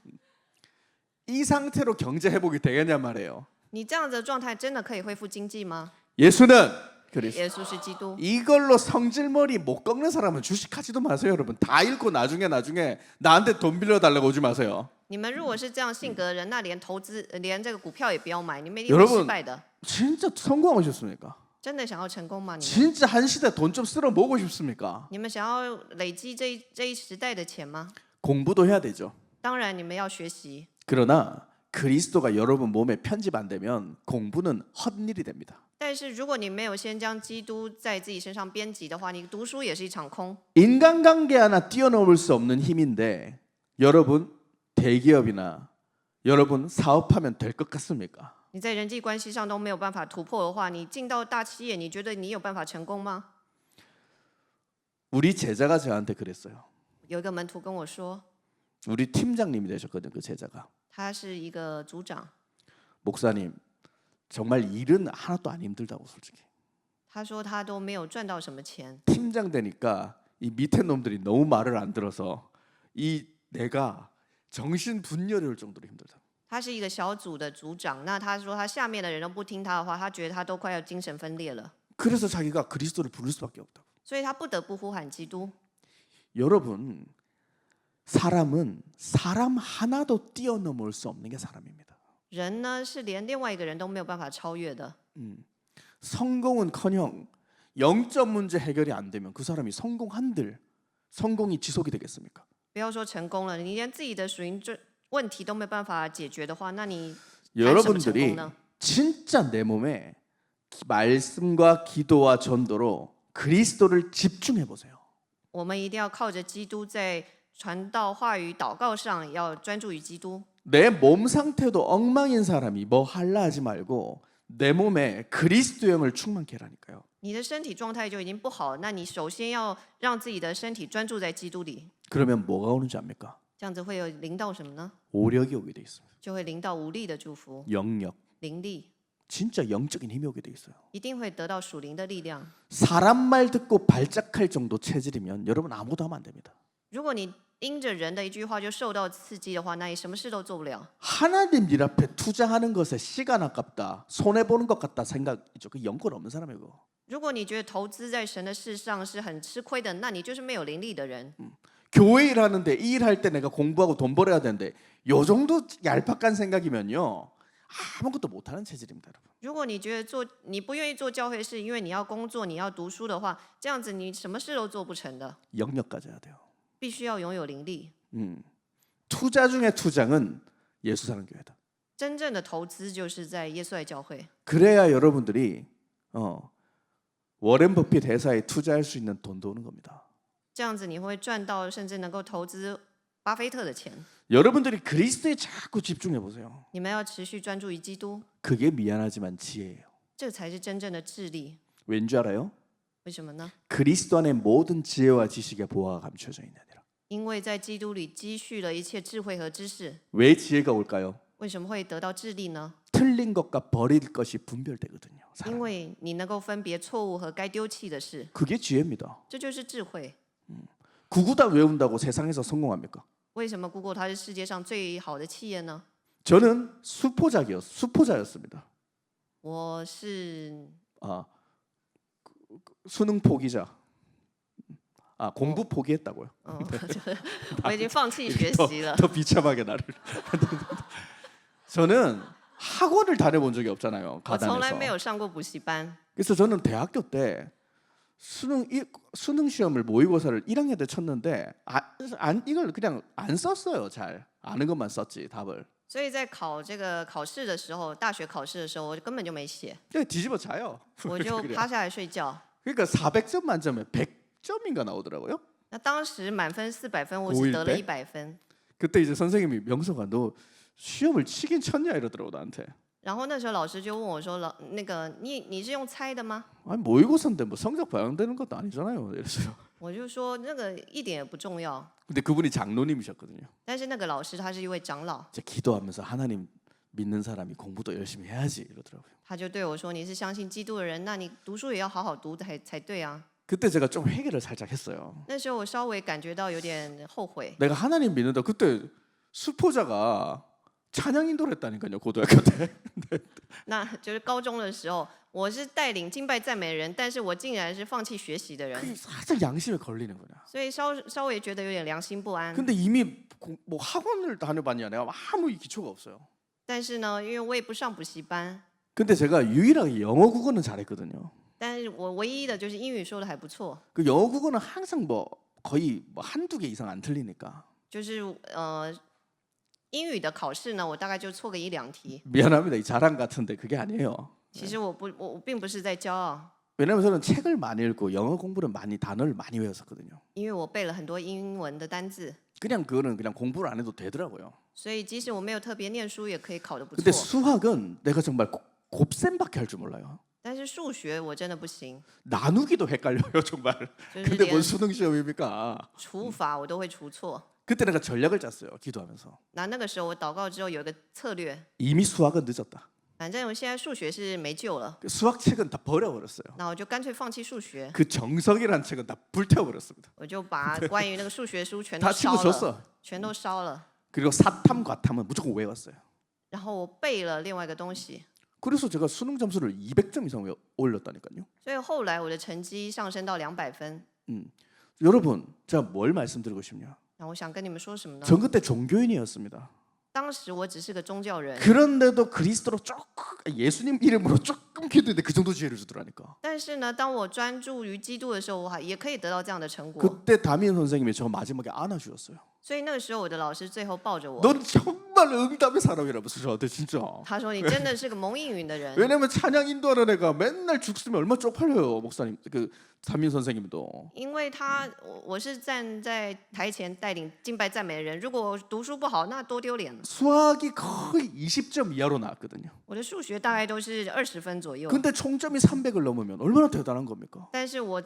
이 상태로 경제 회복이 되겠냐 말이에요. 你这样子的状态真的可以恢复经济吗？ 예수는 그리스도. 耶稣是基督， 이걸로 성질머리 못 꺾는 사람은 주식하지도 마세요, 여러분. 다 잃고 나중에 나한테 돈 빌려달라고 오지 마세요. 你们如果是这样性格的人，那连投资连这个股票也不要买，你们一定会失败的。 진짜 성공하고 싶습니까? 真的想要成功吗？你们 진짜 한 시대 돈 좀 쓸어 먹고 싶습니까? 你们想要累积这一时代的钱吗？ 공부도 해야 되죠. 当然，你们要学习。 그러나 그리스도가 여러분 몸에 편집 안 되면 공부는 헛일이 됩니다. 但是如果你没有先将基督在自己身上编辑的话，你读书也是一场空。 인간관계 하나 뛰어넘을 수 없는 힘인데 여러분 대기업이나 여러분 사업하면 될 것 같습니까? 你在人际关系上都没有办法突破的话，你进到大企业，你觉得你有办法成功吗？ 우리 제자가 저한테 그랬어요. 有一个门徒跟我说， 우리 팀장님이 되셨거든요, 그 제자가. 他是一个组长， 목사님, 정말 일은 하나도 안 힘들다고 솔직히. 他说他都没有赚到什么钱， 팀장 되니까 이 밑에 놈들이 너무 말을 안 들어서 이 내가 정신 분열이 올 정도로 힘들다. 他是一个小组的组长。那他说他下面的人都不听他的话，他觉得他都快要精神分裂了， 그래서 자기가 그리스도를 부를 수밖에 없다고. 所以他不得不呼喊基督。 여러분, 사람은 사람 하나도 뛰어넘을 수 없는 게 사람입니다. 人呢是连另外一个人都没有办法超越的。 성공은커녕 영적 문제 해결이 안 되면 그 사람이 성공한들 성공이 지속이 되겠습니까? 不要说成功了，你连自己的属灵问题都没办法解决的话，那你 여러분들이 진짜 내 몸에 말씀과 기도와 전도로 그리스도를 집중해 보세요. 我们一定要靠着基督在传道、话语、祷告上要专注于基督。 내 몸 상태도 엉망인 사람이 뭐 할라 하지 말고 내 몸에 그리스도 영을 충만케 하라니까요. 你的身体状态就已经不好，那你首先要让自己的身体专注在基督里， 그러면 뭐가 오는지 압니까? 这样子会有临到什么呢？ 오력이 오게 돼 있습니다. 就会临到无力的祝福， 영력. 灵力， 진짜 영적인 힘이 오게 돼 있어요. 一定会得到属灵的力量。 사람 말 듣고 발작할 정도 체질이면 여러분 아무도 하면 안 됩니다. 如果你因着人的一句话就受到刺激的话，那你什么事都做不了。 하나님 일 앞에 투자하는 것에 시간 아깝다, 손해 보는 것 같다 생각이죠. 그 영권 없는 사람이고. 如果你觉得投资在神的事上是很吃亏的，那你就是没有灵力的人。 교회 일하는데 이 일할 때 내가 공부하고 돈 벌어야 되는데 요 정도 얄팍한 생각이면요 아무것도 못하는 체질입니다, 여러분. 如果你觉得你不愿意做教会是因为你要工作、你要读书的话，这样子你什么事都做不成的。 영역 가져야 돼요. 必须要拥有灵力。 투자 중에 투자는 예수 사는 교회다. 真正的投资就是在耶稣爱教会， 그래야 여러분들이 워렌 버핏 회사에 투자할 수 있는 돈도 오는 겁니다. 这样子你会赚到，甚至能够投资巴菲特的钱。 여러분들이 그리스도에 자꾸 집중해 보세요. 你们要持续专注于基督， 그게 미안하지만 지혜예요. 这才是真正的智力。 왠지 알아요? 为什么呢？ 그리스도 안에 모든 지혜와 지식의 보화가 감춰져 있느니라. 因为在基督里积蓄了一切智慧和知识。 왜 지혜가 올까요? 为什么会得到智力呢？ 틀린 것과 버릴 것이 분별되거든요. 因 사람. 为你能够分别错误和该丢弃的事， 그게 지혜입니다. 这就是智慧。 구구단 외운다고 세상에서 성공합니까? 为什么 Google 它是世界上最好的企业呢？ 저는 수포자였습니다. 我是 수능 포기자. 공부 포기했다고요. 我已经放弃学习了。 더 비참하게 나를. 저는 학원을 다녀본 적이 없잖아요. 我从来没 가단에서. 有上过补习班， 그래서 저는 대학교 때 수능 시험을 모의고사를 1학년 때 쳤는데 이걸 그냥 안 썼어요. 잘 아는 것만 썼지 답을. 所以在考这个考试的时候，大学考试的时候，我根本就没写， 그냥 뒤집어 자요. 我就趴下来睡觉。 그러니까 400점 만점에 100점인가 나오더라고요. 那当时满分400分，我5일只得了때 100分。 그때 이제 선생님이 명석아 너 시험을 치긴 쳤냐 이러더라고 나한테. 然后那时候老师就问我说：“那个你是用猜的吗 아니 모의고사인데 뭐 성적 반영되는 것도 아니잖아요. 이랬어요. ？”我就说那个一点也不重要。 근데 그분이 장로님이셨거든요. 但是那个老师他是一位长老， 이제 기도하면서 하나님 믿는 사람이 공부도 열심히 해야지 이러더라고요. 他就对我说：“你是相信基督的人，那你读书也要好好读才对啊。 그때 제가 좀 회개를 살짝 했어요. ”那时候我稍微感觉到有点后悔。 내가 하나님 믿는다. 그때 수포자가 찬양 인도를 했다니까요. 고등학교 때. 那就是高中的时候，我是带领敬拜赞美的人，但是我竟然是放弃学习的人， 그게 살짝 양심에 걸리는 거야. 所以稍微觉得有点良心不安。 근데 이미 뭐 학원을 다녀봤냐 내가 아무 기초가 없어요. 但是呢，因为我也不上补习班， 근데 제가 유일하게 영어 국어는 잘했거든요. 但是我唯一的就是英语说的还不错， 그 영어 국어는 항상 뭐 거의 뭐 한두 개 이상 안 틀리니까. 就是英语的考试呢，我大概就错个1-2题。 미안합니다. 이 자랑 같은데 그게 아니에요. 其实我并不是在骄傲， 왜냐면 저는 책을 많이 읽고 영어 공부를 단어를 많이 외웠었거든요. 因为我背了很多英文的单字， 그냥 그거는 그냥 공부를 안 해도 되더라고요. 所以即使我没有特别念书，也可以考得不 근데 错。 수학은 내가 정말 곱셈밖에 할 줄 몰라요. 但是数学我真的不行， 나누기도 헷갈려요 정말. 就是 근데 连 뭔 수능 시험입니까? 除法我都会除错。 그때 내가 전략을 짰어요. 기도하면서. 那个时候我祷告之后有一个策略， 이미 수학은 늦었다. 反正我现在数学是没救了， 그 수학책은 다 버려버렸어요. 那我就干脆放弃数学， 그 정석이라는 책은 다 불태워버렸습니다. 我就把关于那个数学书全 다 都烧 친구 了， 줬어. 全都烧了。 그리고 사탐 과탐은 무조건 외웠어요. 然后我背了另外一个东西， 그래서 제가 수능 점수를 200점 이상 올렸다니까요. 所以后来我的成绩上升到200分。 여러분, 제가 뭘 말씀드리고 싶냐? 那我想跟你们说什么呢？ 전 그때 종교인이었습니다. 当时我只是个宗教人， 그런데도 그리스도로 조금 예수님 이름으로 조금 기도했는데 그 정도 지혜를 주더라니까. 但是呢，当我专注于基督的时候，我也可以得到这样的成果。 그때 담임 선생님이 저 마지막에 안아주었어요. 所以那个时候，我的老师最后抱着我， 넌 정말 응답의 사람이라면서 저한테 진짜. 他说：“你真的是个蒙应允的人。 왜냐면 찬양 인도하는 애가 맨날 죽으면 얼마나 쪽팔려요, 목사님. 그 담임 선생님도. 因为我是站在台前带领敬拜赞美的人，如果我读书不好，那多丢脸了。 수학이 거의 20점 이하로 나왔거든요. 我的数学大概都是20分左右， 근데 총점이 300을 넘으면 얼마나 대단한 겁니까? 但是我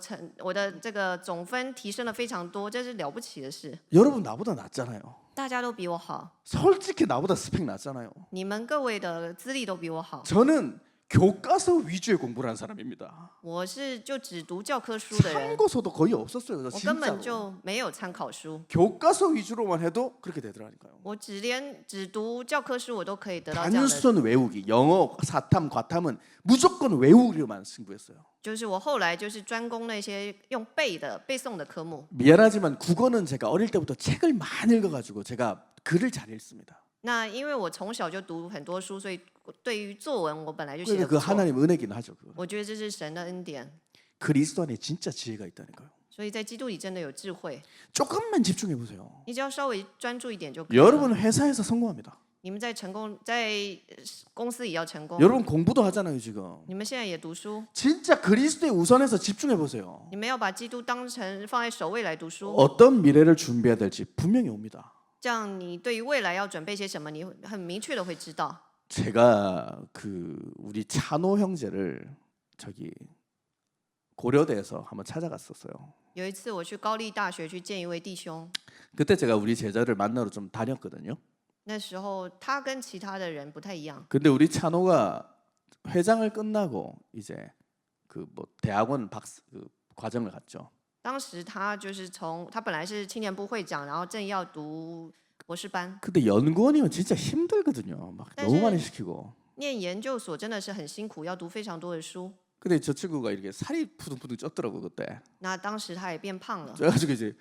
的这个总分提升了非常多，这是了不起的事。 여러분 나보다 낫잖아요. 大家都比我好， 솔직히 나보다 스펙 낮잖아요. 你们各位的资历都比我好。 저는 교과서 위주의 공부를 한 사람입니다. 我是就只读教科书的人， 참고서도 거의 없었어요. 我根本 진짜로. 就没有参考书， 교과서 위주로만 해도 그렇게 되더라니까요. 我只读教科书，我都可以得到这样的。 단순 외우기, 영어, 사탐, 과탐은 무조건 외우기로만 승부했어요. 就是我后来就是专攻那些用背诵的科目。 미안하지만 국어는 제가 어릴 때부터 책을 많이 읽어가지고 제가 글을 잘 읽습니다. 那因为我从小就读很多书，所以对于作文我本来就写 그래서 得 그 不错。 하나님 은혜긴 하죠. 그거. 我觉得这是神的恩典， 그리스도 안에 진짜 지혜가 있다니까요. 所以在基督里真的有智慧。 조금만 집중해 보세요. 你只要稍微专注一点就可以了。 여러분 회사에서 성공합니다. 你们在公司也要成功。 여러분 공부도 하잖아요 지금. 你们现在也读书， 진짜 그리스도의 우선에서 집중해 보세요. 你们要把基督放在首位来读书， 어떤 미래를 준비해야 될지 분명히 옵니다. 这样你对于未来要准备些什么，你很明确的会知道。 제가 우리 찬호 형제를 저기 고려대에서 한번 찾아갔었어요. 有一次我去高丽大学去见一位弟兄， 그때 제가 우리 제자를 만나러 좀 다녔거든요. 那时候他跟其他的人不太一样。 근데 우리 찬호가 회장을 끝나고 이제 대학원 과정을 갔죠. 当时他他本来是青年部会长，然后正要读博士班。 근데 연구원이면 진짜 힘들거든요. 막 너무 많이 시키고. 念研究所真的是很辛苦，要读非常多的书。 근데 저 친구가 이렇게 살이 푸둥푸둥 쪘더라고 그때. 那当时他也变胖了， 그래가지고 이제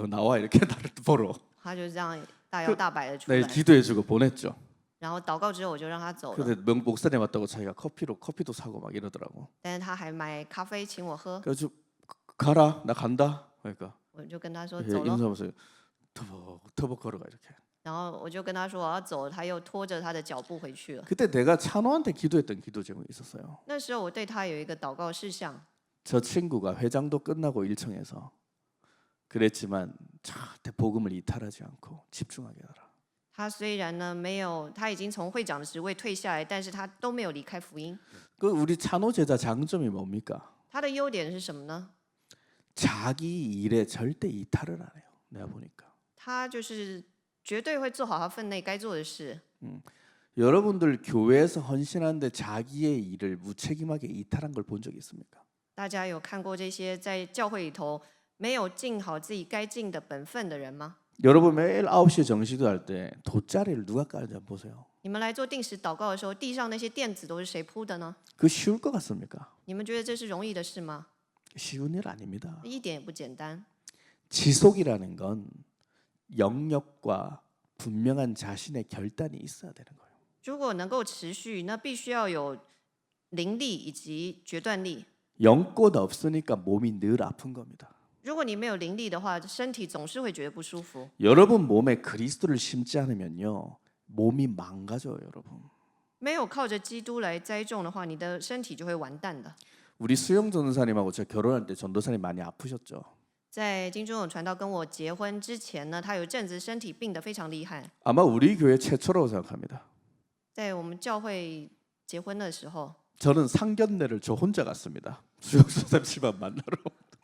나와 이렇게 나를 보러. 他就这样大摇大摆的出 네, 来。 기도해주고 보냈죠. 然后祷告之后我就让他走了， 근데 목사님 왔다고 자기가 커피도 사고 막 이러더라고. 但是他还买咖啡请我喝， 그래서 가라 나 간다. 그러니까 我就跟他说走了， 인사하면서 터벅터벅 걸어가 이렇게. 然后我就跟他说我要走了，他又拖着他的脚步回去了。 그때 내가 찬호한테 기도했던 기도 제목이 있었어요. 那时候我对他有一个祷告事项， 저 친구가 회장도 끝나고 일청에서 그랬지만 절대 복음을 이탈하지 않고 집중하게 하라. 他虽然呢没有，他已经从会长的职位退下来，但是他都没有离开福音。 그 우리 찬호 제자 장점이 뭡니까? 他的优点是什么呢？ 자기 일에 절대 이탈을 안 해요. 내가 보니까. 他就是绝对会做好他分内该做的事。 여러분들 교회에서 헌신하는데 자기의 일을 무책임하게 이탈한 걸 본 적 있습니까? 大家有看过这些在教会里头没有尽好自己该尽的本分的人吗？ 여러분 매일 9시에 정시도 할 때 돗자리를 누가 깔는지 한번 보세요. 你们来做定时祷告的时候，地上那些垫子都是谁铺的呢？ 그 쉬울 것 같습니까? 你们觉得这是容易的事吗？ 쉬운 일 아닙니다. 一点也不简单。 지속이라는 건 영역과 분명한 자신의 결단이 있어야 되는 거예요. 如果能够持续，那必须要有灵力以及决断力。 영권 없으니까 몸이 늘 아픈 겁니다. 如果你没有灵力的话，身体总是会觉得不舒服。 여러분 몸에 그리스도를 심지 않으면요 몸이 망가져요, 여러분. 没有靠着基督来栽种的话，你的身体就会完蛋的。 우리 수영 전도사님하고 제가 결혼할 때 전도사님 많이 아프셨죠. 在金钟勇传道跟我结婚之前呢，他有一阵子身体病得非常厉害。 아마 우리 교회 최초라고 생각합니다. 在我们教会结婚的时候， 저는 상견례를 저 혼자 갔습니다. 수영 전도사님 집안 만나러.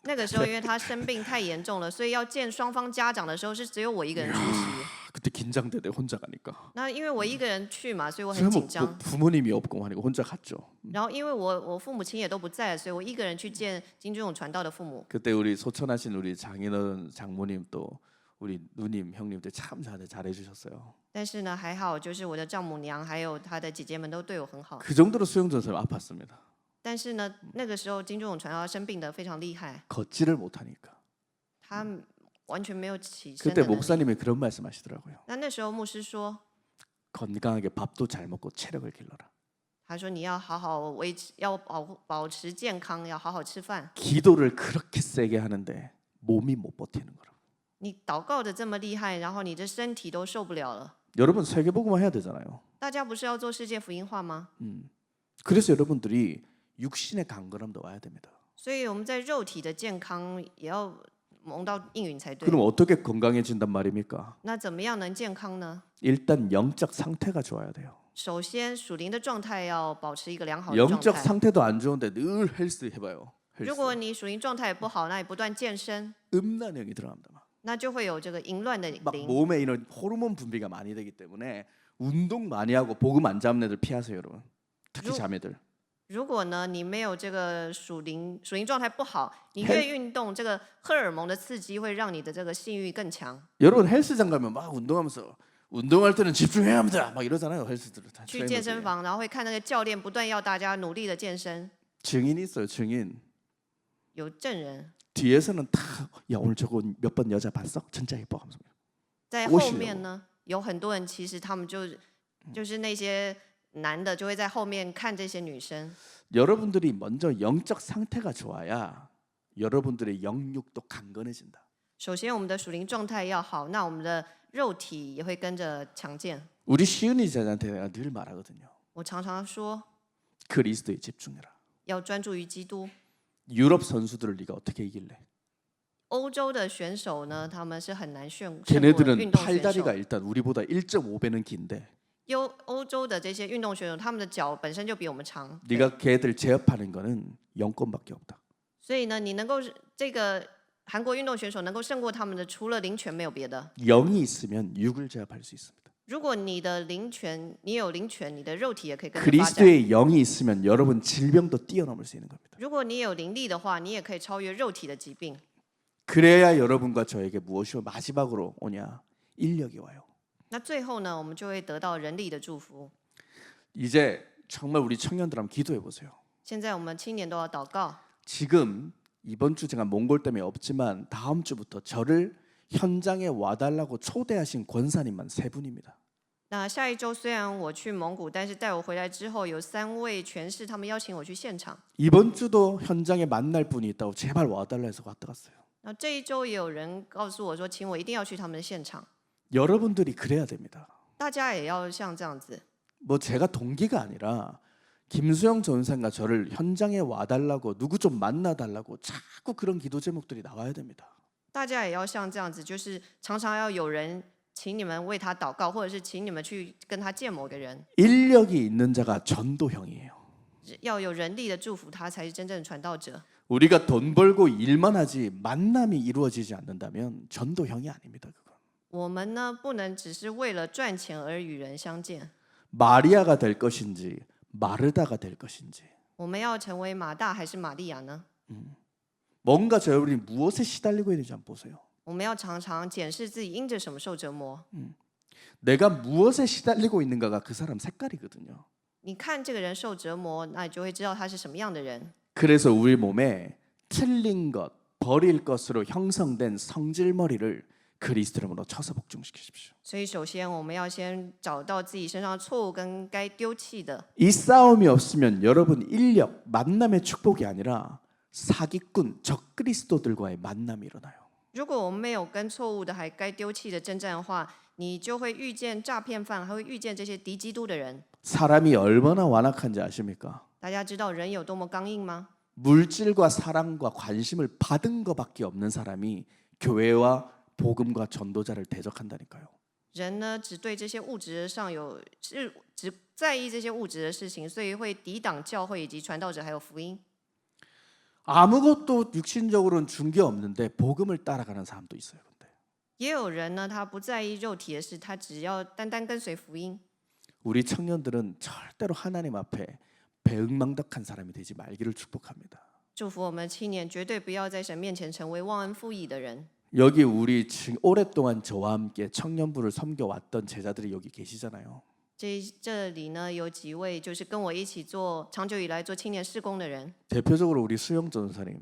那个时候因为他生病太严重了，所以要见双方家长的时候是只有我一个人出席。 그때 긴장되네 혼자 가니까. 那因为我一个人去嘛，所以我 그래서 很 뭐 紧张。 부모님이 없고 하니까 혼자 갔죠. 然后因为我父母亲也都不在，所以我一个人去见金钟勇传道的父母。 그때 우리 소천하신 우리 장인어른 장모님 또 우리 누님 형님들 참 잘해주셨어요. 但是呢，还好，就是我的丈母娘还有她的姐姐们都对我很好。 그 정도로 수영 전도사님 아팠습니다. 但是呢，那个时候金钟勇传道生病得非常厉害， 걷지를 못하니까. 他完全没有起身 그때 的能力。 목사님이 그런 말씀하시더라고요. 那时候牧师说， 건강하게 밥도 잘 먹고 체력을 길러라. 他说你要好好维持，要保持健康，要好好吃饭。 기도를 그렇게 세게 하는데 몸이 못 버티는 거라. 你祷告的这么厉害，然后你的身体都受不了了。 여러분 세계복음화 해야 되잖아요. 大家不是要做世界福音化吗？ 그래서 여러분들이 육신의 강건함도 와야 됩니다. 所以我们在肉体的健康也要蒙到应允才对。 그럼 어떻게 건강해진단 말입니까? 那怎么样能健康呢？ 일단 영적 상태가 좋아야 돼요. 首先，属灵的状态要保持一个良好的状 영적 态。 상태도 안 좋은데 늘 헬스 해봐요. 如果你属灵状态不好，那你不断健身， 음란형이 들어갑니다. 那就会有这个淫乱的 막 灵。 몸에 이런 호르몬 분비가 많이 되기 때문에 운동 많이 하고 복음 안 잡는 애들 피하세요, 여러분. 특히 루- 자매들. 如果呢你没有这个属灵状态不好，你越运动，这个荷尔蒙的刺激会让你的这个性欲更强。 여러분 헬스장 가면 막 운동하면서 운동할 때는 집중해야 합니다. 막 이러잖아요. 헬스들은 다 去健身 트레이너들이. 房，然后会看那个教练不断要大家努力的健身， 증인이 있어요. 증인. 有证人 뒤에서는 다 야 오늘 저거 몇 번 여자 봤어? 진짜 예뻐. 하면서. 在后面呢，有很多人其实他们就是那些男的就会在后面看这些女生。 여러분들이 먼저 영적 상태가 좋아야 여러분들의 영육도 강건해진다. 首先我们的属灵状态要好，那我们的肉体也会跟着强健。 우리 시은이 제자한테 내가 늘 말하거든요. 我常常说 그리스도에 집중해라. 要专注于基督。 유럽 선수들을 네가 어떻게 이길래? 欧洲的选手呢，他们是很难胜过 걔네들은 运动选 팔다리가 手。 일단 우리보다 1.5배는 긴데 欧洲的这些运动选手，他们的脚本身就比我们长， 네가 걔들 제압하는 거는 영권밖에 없다. 所以呢，你能够这个韩国运动选手能够胜过他们的，除了灵权没有别的。 영이 있으면 육을 제압할 수 있습니다. 如果你的灵权，你有灵权，你的肉体也可以跟着发展。 그리스도의 영이 있으면 여러분 질병도 뛰어넘을 수 있는 겁니다. 如果你有灵力的话，你也可以超越肉体的疾病。 그래야 여러분과 저에게 무엇이 마지막으로 오냐? 인력이 와요. 那最后呢，我们就会得到人力的祝福。 이제 정말 우리 청년들 한번 기도해 보세요. 现在我们青年都要祷告。 지금 이번 주 제가 몽골 때문에 없지만 다음 주부터 저를 현장에 와달라고 초대하신 권사님만 3분입니다. 那下一周虽然我去蒙古，但是带我回来之后，有3位权势，他们邀请我去现场。 이번 주도 현장에 만날 분이 있다고 제발 와달라 해서 왔다 갔어요. 那这一周也有人告诉我说，请我一定要去他们的现场。 여러분들이 그래야 됩니다. 大家也要像这样子。 뭐 제가 동기가 아니라 김수영 전사가 저를 현장에 와달라고 누구 좀 만나달라고 자꾸 그런 기도 제목들이 나와야 됩니다. 大家也要像这样子，就是常常要有人请你们为他祷告，或者是请你们去跟他见某个人。 인력이 있는 자가 전도형이에요. 要有人力的祝福，他才是真正的传道者。 우리가 돈 벌고 일만 하지 만남이 이루어지지 않는다면 전도형이 아닙니다. 그건. 我们呢，不能只是为了赚钱而与人相见。 마리아가 될 것인지 마르다가 될 것인지 我们要成为马大还是玛利亚呢？ 뭔가 여러분이 무엇에 시달리고 있는지 한번 보세요. 我们要常常检视自己因着什么受折磨。 내가 무엇에 시달리고 있는가가 그 사람 색깔이거든요. 你看这个人受折磨，那你就会知道他是什么样的人。 그래서 우리 몸에 틀린 것, 버릴 것으로 형성된 성질머리를 그리스도 이름으로 쳐서 복종시키십시오. 所以，首先我们要先找到自己身上的错误跟该丢弃的。 이 싸움이 없으면 여러분 인력, 만남의 축복이 아니라 사기꾼, 적그리스도들과의 만남이 일어나요. 如果我们没有跟错误的还该丢弃的征战的话，你就会遇见诈骗犯，还会遇见这些敌基督的人。 사람이 얼마나 완악한지 아십니까? 大家知道人有多么刚硬吗？ 물질과 사랑과 관심을 받은 것밖에 없는 사람이 교회와 복음과 전도자를 대적한다니까요. 人呢，只对这些物质上只在意这些物质的事情，所以会抵挡教会以及传道者还有福音。 아무것도 육신적으로는 준 게 없는데 복음을 따라가는 사람도 있어요. 근데 也有人呢，他不在意肉体的事，他只要单单跟随福音。 우리 청년들은 절대로 하나님 앞에 배응망덕한 사람이 되지 말기를 축복합니다. 祝福我们青年绝对不要在神面前成为忘恩负义的人。 여기 우리 오랫동안 저와 함께 청년부를 섬겨왔던 제자들이 여기 계시잖아요. 这里呢有几位就是跟我一起做长久以来做青年事工的人， 대표적으로 우리 수영 전도사님,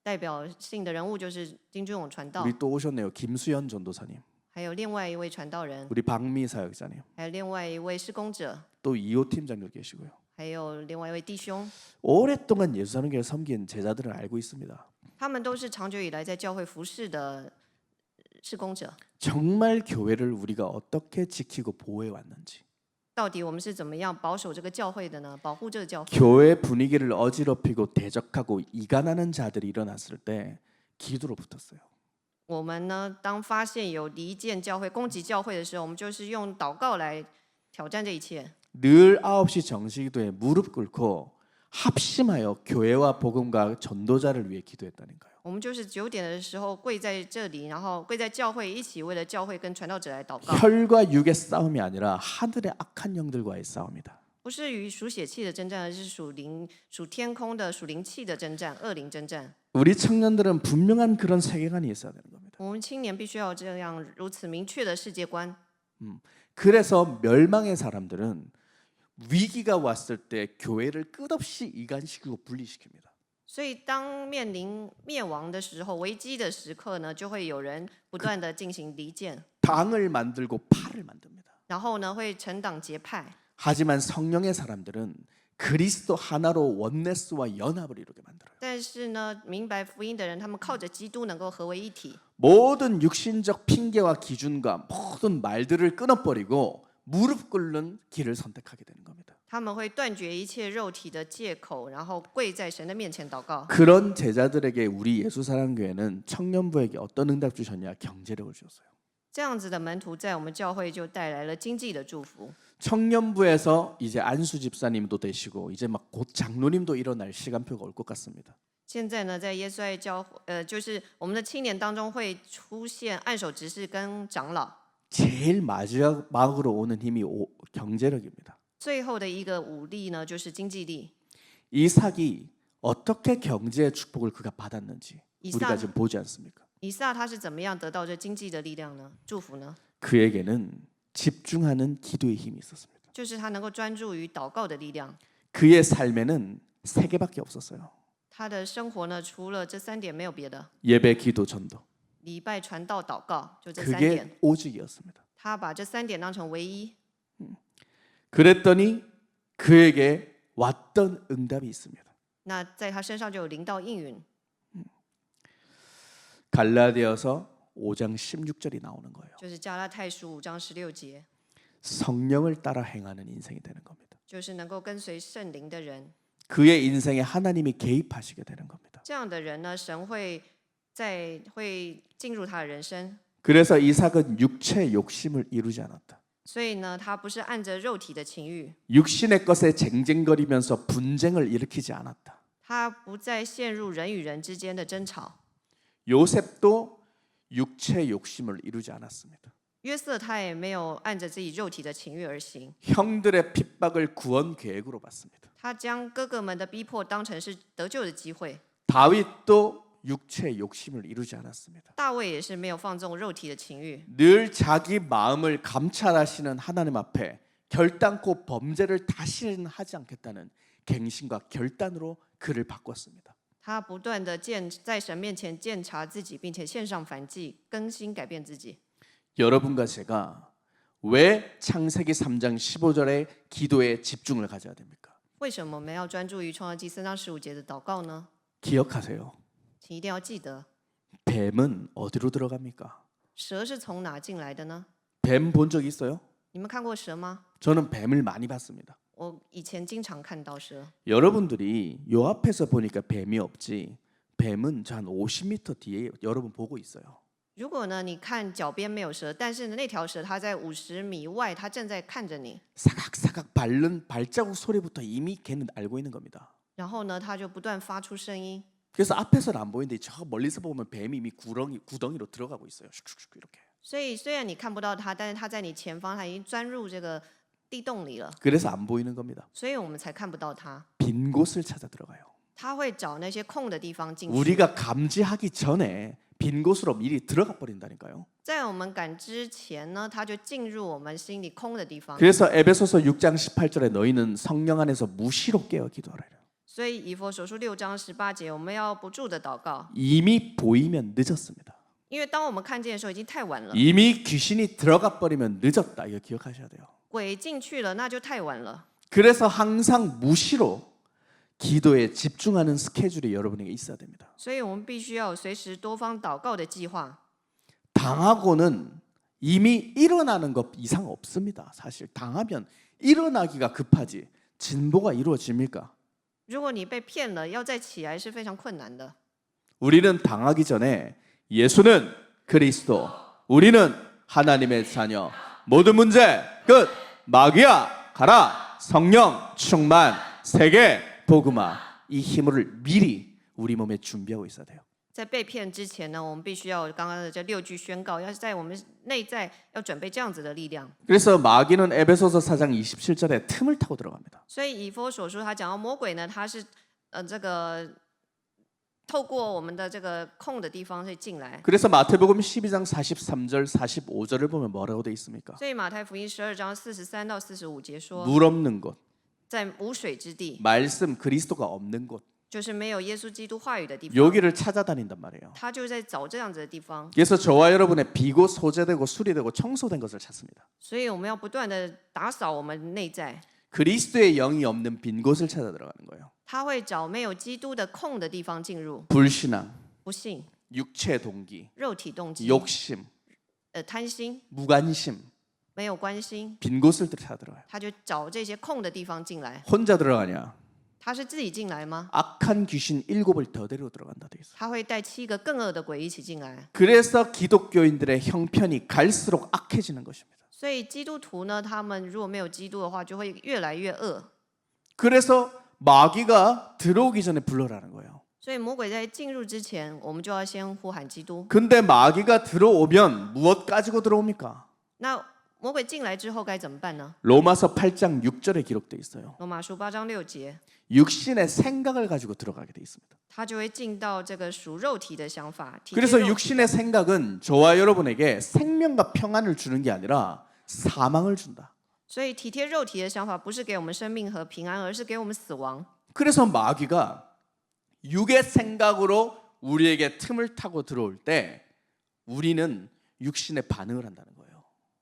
代表性的人物就是金君勇传道， 우리 또 오셨네요. 김수현 전도사님, 还有另外一位传道人， 우리 박미 사역자님, 还有另外一位施工者， 또 이호 팀장도 계시고요. 还有另外一位弟兄， 오랫동안 예수 사는 교회 섬긴 제자들은 알고 있습니다. 他们都是长久以来在教会服侍的事工者。 정말 교회를 우리가 어떻게 지키고 보호해 왔는지, 到底我们是怎么样保守这个教会的呢？保护这个教会。 교회 분위기를 어지럽히고 대적하고 이간하는 자들이 일어났을 때 기도로 붙었어요. 我们呢，当发现有离间教会、攻击教会的时候，我们就是用祷告来挑战这一切。 늘 9시 정시기도에 무릎 꿇고 합심하여 교회와 복음과 전도자를 위해 기도했다니까요. 我们就是9点的时候跪在这里，然后跪在教会，一起为了教会跟传道者来祷告。 혈과 육의 싸움이 아니라 하늘의 악한 영들과의 싸움이다. 不是与属血气的征战，而是属天空的属灵气的征战，恶灵征战。 우리 청년들은 분명한 그런 세계관이 있어야 되는 겁니다. 我们青年必须要有这样如此明确的世界观。 그래서 멸망의 사람들은 위기가 왔을 때 교회를 끝없이 이간시키고 분리시킵니다. 所以当面临灭亡的时候、危机的时刻呢，就会有人不断的进行离间， 당을 만들고 팔을 만듭니다. 然后呢会成党结派。 하지만 성령의 사람들은 그리스도 하나로 원네스와 연합을 이루게 만들어요. 但是呢，明白福音的人，他们靠着基督能够合为一体。 모든 육신적 핑계와 기준과 모든 말들을 끊어버리고 무릎 꿇는 길을 선택하게 되는 겁니다. 他们会断绝一切肉体的借口，然后跪在神的面前祷告。 그런 제자들에게 우리 예수사랑교회는 청년부에게 어떤 응답 주셨냐? 경제력을 주셨어요. 这样子的门徒在我们教会就带来了经济的祝福。 청년부에서 이제 안수 집사님도 되시고 이제 막 곧 장로님도 일어날 시간표가 올 것 같습니다. 现在呢，在耶稣爱教就是我们的青年当中会出现按手执事跟长老。 제일 마지막으로 오는 힘이 경제력입니다. 最后的一个武力呢，就是经济力。 이삭이 어떻게 경제의 축복을 그가 받았는지 이삭. 우리가 지금 보지 않습니까? 以撒他是怎么样得到这经济的力量呢？祝福呢？ 그에게는 집중하는 기도의 힘이 있었습니다. 就是他能够专注于祷告的力量。 그의 삶에는 세 개밖에 없었어요. 他的生活呢，除了这3点没有别的。 예배, 기도, 전도. 礼拜、传道、祷告，就这3 그게 点。 오직이었습니다. 他把这3点当成唯一。 그랬더니 그에게 왔던 응답이 있습니다. 那在他身上就有临到应允。 갈라디아서 5장 16절이 나오는 거예요. 就是加拉太书5章16节， 성령을 따라 행하는 인생이 되는 겁니다. 就是能够跟随圣灵的人。 그의 인생에 하나님이 개입하시게 되는 겁니다. 这样的人呢，神会进入他的人生。 그래서 이삭은 육체의 욕심을 이루지 않았다. 所以呢，他不是按着肉体的情欲， 육신의 것에 쟁쟁거리면서 분쟁을 일으키지 않았다. 他不再陷入人与人之间的争吵。 요셉도 육체의 욕심을 이루지 않았습니다. 约瑟他也没有按着自己肉体的情欲而行， 형들의 핍박을 구원 계획으로 봤습니다. 他将哥哥们的逼迫当成是得救的机会。 다윗도 육체의 욕심을 이루지 않았습니다. 大卫也是没有放纵肉体的情欲， 늘 자기 마음을 감찰하시는 하나님 앞에 결단코 범죄를 다시는 하지 않겠다는 갱신과 결단으로 그를 바꿨습니다. 他不断的在神面前鉴察自己，并且献上燔祭，更新改变自己。 여러분과 제가 왜 창세기 3장 15절의 기도에 집중을 가져야 됩니까? 为什么我们要专注于创世纪3章15节的祷告呢？ 기억하세요. 请一定要记得， 뱀은 어디로 들어갑니까? 蛇是从哪进来的呢？ 뱀 본 적 있어요? 你们看过蛇吗？ 저는 뱀을 많이 봤습니다. 我以前经常看到蛇。 여러분들이 요 앞에서 보니까 뱀이 없지 뱀은 저 한 50m 뒤에 여러분 보고 있어요. 如果呢，你看脚边没有蛇，但是那条蛇它在50米外，它正在看着你， 사각사각 밟는 발자국 소리부터 이미 걔는 알고 있는 겁니다. 然后呢，它就不断发出声音。 그래서 앞에서는 안 보이는데 저 멀리서 보면 뱀이 이미 구덩이로 들어가고 있어요. 슉슉슉 이렇게. 所以虽然你看不到它，但是它在你前方，它已经钻入这个地洞里了， 그래서 안 보이는 겁니다. 所以我们才看不到它。 빈 곳을 찾아 들어가요. 它会找那些空的地方进去。 우리가 감지하기 전에 빈 곳으로 미리 들어가 버린다니까요. 在我们感知前呢，它就进入我们心里空的地方。 그래서 에베소서 6장 18절에 너희는 성령 안에서 무시로 깨어 기도하라. 所以以弗所书6章18节，我们要不住的祷告， 이미 보이면 늦었습니다. 因为当我们看见的时候已经太晚了， 이미 귀신이 들어가 버리면 늦었다. 이거 기억하셔야 돼요. 鬼进去了，那就太晚了。 그래서 항상 무시로 기도에 집중하는 스케줄이 여러분에게 있어야 됩니다. 所以我们必须要有随时多方祷告的计划。 당하고는 이미 일어나는 것 이상 없습니다. 사실 당하면 일어나기가 급하지 진보가 이루어집니까? 如果你被骗了，要再起来是非常困难的。 우리는 당하기 전에 예수는 그리스도, 우리는 하나님의 자녀, 모든 문제 끝, 마귀야 가라, 성령 충만, 세계 복음화, 이 힘을 미리 우리 몸에 준비하고 있어야 돼요. 在被骗之前呢，我们必须要有刚刚的这6句宣告，要是在我们内在要准备这样子的力量。 그래서 마귀는 에베소서 4장 27절에 틈을 타고 들어갑니다. 所以以弗所书他讲到魔鬼呢，他是这个透过我们的这个空的地方会进来。 그래서 마태복음 12장 43절 45절을 보면 뭐라고 돼 있습니까? 所以马太福音12章43到45节说， 물 없는 곳, 在无水之地， 말씀 그리스도가 없는 곳, 就是没有耶稣基督话语的地方， 여기를 찾아다닌단 말이에요. 他就在找这样子的地方。 그래서 저와 여러분의 비고 소재되고 수리되고 청소된 것을 찾습니다. 所以我们要不断的打扫我们内在， 그리스도의 영이 없는 빈 곳을 찾아 들어가는 거예요. 他会找没有基督的空的地方进入。 불신앙, 不信、 육체 동기, 肉体动机、 욕심, 贪心、 무관심, 没有关心， 빈 곳을 찾아 들어가요. 他就找这些空的地方进来。 혼자 들어가냐? 他是自己进来吗？ 악한 귀신 7을 더 데리고 들어간다 돼 있어요. 他会带7个更恶的鬼一起进来。 그래서 기독교인들의 형편이 갈수록 악해지는 것입니다. 所以基督徒呢，他们如果没有基督的话，就会越来越恶。 그래서 마귀가 들어오기 전에 불러라는 거예요. 所以魔鬼在进入之前，我们就要先呼喊基督。 근데 마귀가 들어오면 무엇 가지고 들어옵니까? 那魔鬼进来之后该怎么办呢？ 로마서 8장 6절에 기록돼 있어요. 罗马书8章6节， 육신의 생각을 가지고 들어가게 돼 있습니다. 他就会进到这个属肉体的想法。体贴 그래서 肉体 육신의 생각은 저와 여러분에게 생명과 평안을 주는 게 아니라 사망을 준다. 所以体贴肉体的想法不是给我们生命和平安，而是给我们死亡。 그래서 마귀가 육의 생각으로 우리에게 틈을 타고 들어올 때 우리는 육신에 반응을 한다는 거예요.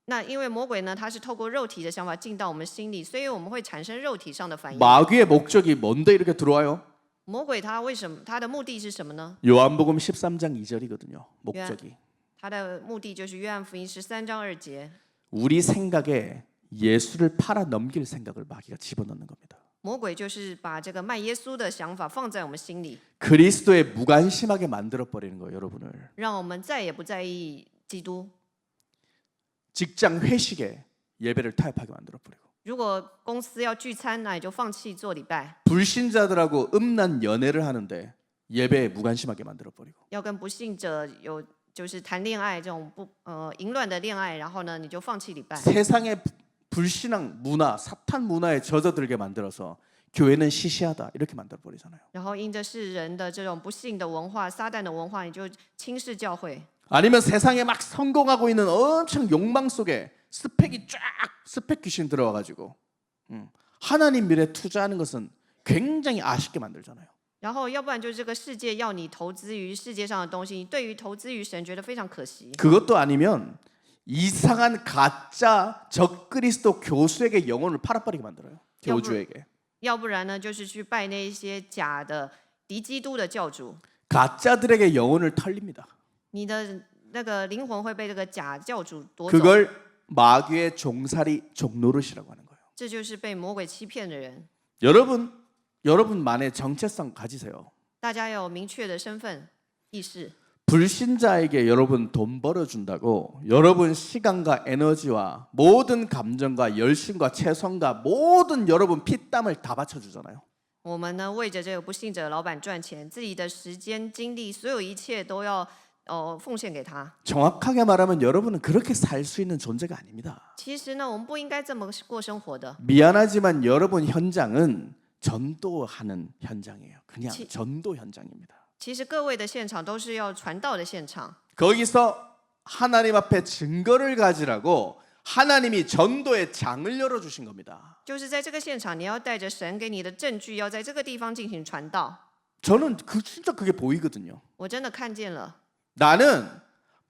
那因为魔鬼呢，他是透过肉体的想法进到我们心里，所以我们会产生肉体上的反应。 마귀의 목적이 뭔데 이렇게 들어와요? 魔鬼他为什么？他的目的是什么呢？ 요한복음 13장 2절이거든요. 목적이. 他的目的就是约翰福音13章2节， 우리 생각에 예수를 팔아 넘길 생각을 마귀가 집어넣는 겁니다. 魔鬼就是把这个卖耶稣的想法放在我们心里， 그리스도에 무관심하게 만들어 버리는 거예요, 여러분을. 让我们再也不在意基督。 직장 회식에 예배를 타협하게 만들어 버리고 如果公司要聚餐，那你就放弃做礼拜； 불신자들하고 음란 연애를 하는데 예배에 무관심하게 만들어 버리고 要跟不信者有就是谈恋爱这种淫乱的恋爱，然后呢你就放弃礼拜。 세상의 불신앙 문화, 사탄 문화에 젖어들게 만들어서 교회는 시시하다 이렇게 만들어 버리잖아요. 然后因着世人的这种不幸的文化、撒旦的文化，你就轻视教会。 아니면 세상에 막 성공하고 있는 엄청 욕망 속에 스펙이 쫙 스펙 귀신 들어와 가지고 하나님 미래 투자하는 것은 굉장히 아쉽게 만들잖아요. 然后要不然就是这个世界要你投资于世界上的东西，你对于投资于神觉得非常可惜。 그것도 아니면 이상한 가짜 적그리스도 교수에게 영혼을 팔아버리게 만들어요. 교주에게. 要不然呢，就是去拜那一些假的敌基督的教主， 가짜들에게 영혼을 털립니다. 你的那个灵魂会被这个假教主夺走。 그걸 마귀의 종살이 종노릇이라고 하는 거예요. 这就是被魔鬼欺骗的人。 여러분만의 정체성 가지세요. 大家要有明确的身份意识。 불신자에게 여러분 돈 벌어준다고 여러분 시간과 에너지와 모든 감정과 열심과 최선과 모든 여러분 피땀을 다 바쳐주잖아요. 我们呢，为着这个不信者的老板赚钱，自己的时间、精力，所有一切都要奉献给他。 정확하게 말하면 여러분은 그렇게 살 수 있는 존재가 아닙니다. 其实呢，我们不应该这么过生活的。 미안하지만 여러분 현장은 전도하는 현장이에요. 그냥 지- 전도 현장입니다. 其实各位的现场都是要传道的现场， 거기서 하나님 앞에 증거를 가지라고 하나님이 전도의 장을 열어주신 겁니다. 就是在这个现场，你要带着神给你的证据，要在这个地方进行传道。 저는 진짜 그게 보이거든요. 我真的看见了， 나는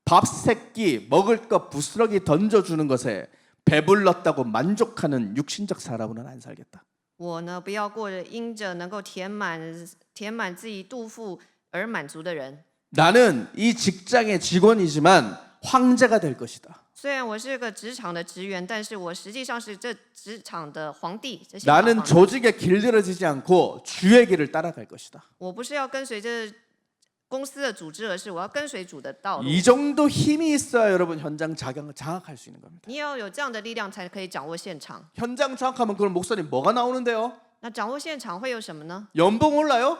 밥 세끼 먹을 것 부스러기 던져주는 것에 배불렀다고 만족하는 육신적 사람은 안 살겠다. 我呢不要过着因着能够填满自己肚腹而满足的人。 나는 이 직장의 직원이지만 황제가 될 것이다. 虽然我是个职场的职员，但是我实际上是这职场的皇帝。这些大 나는 皇帝 조직에 길들여지지 않고 주의 길을 따라갈 것이다. 我不是要跟随这公司的组织，而是我要跟随主的道路。 이 정도 힘이 있어야 여러분 현장 장악할 수 있는 겁니다. 你也要有这样的力量，才可以掌握现场。 현장 장악하면 그럼 목사님 뭐가 나오는데요? 那掌握现场会有什么呢？ 연봉 올라요?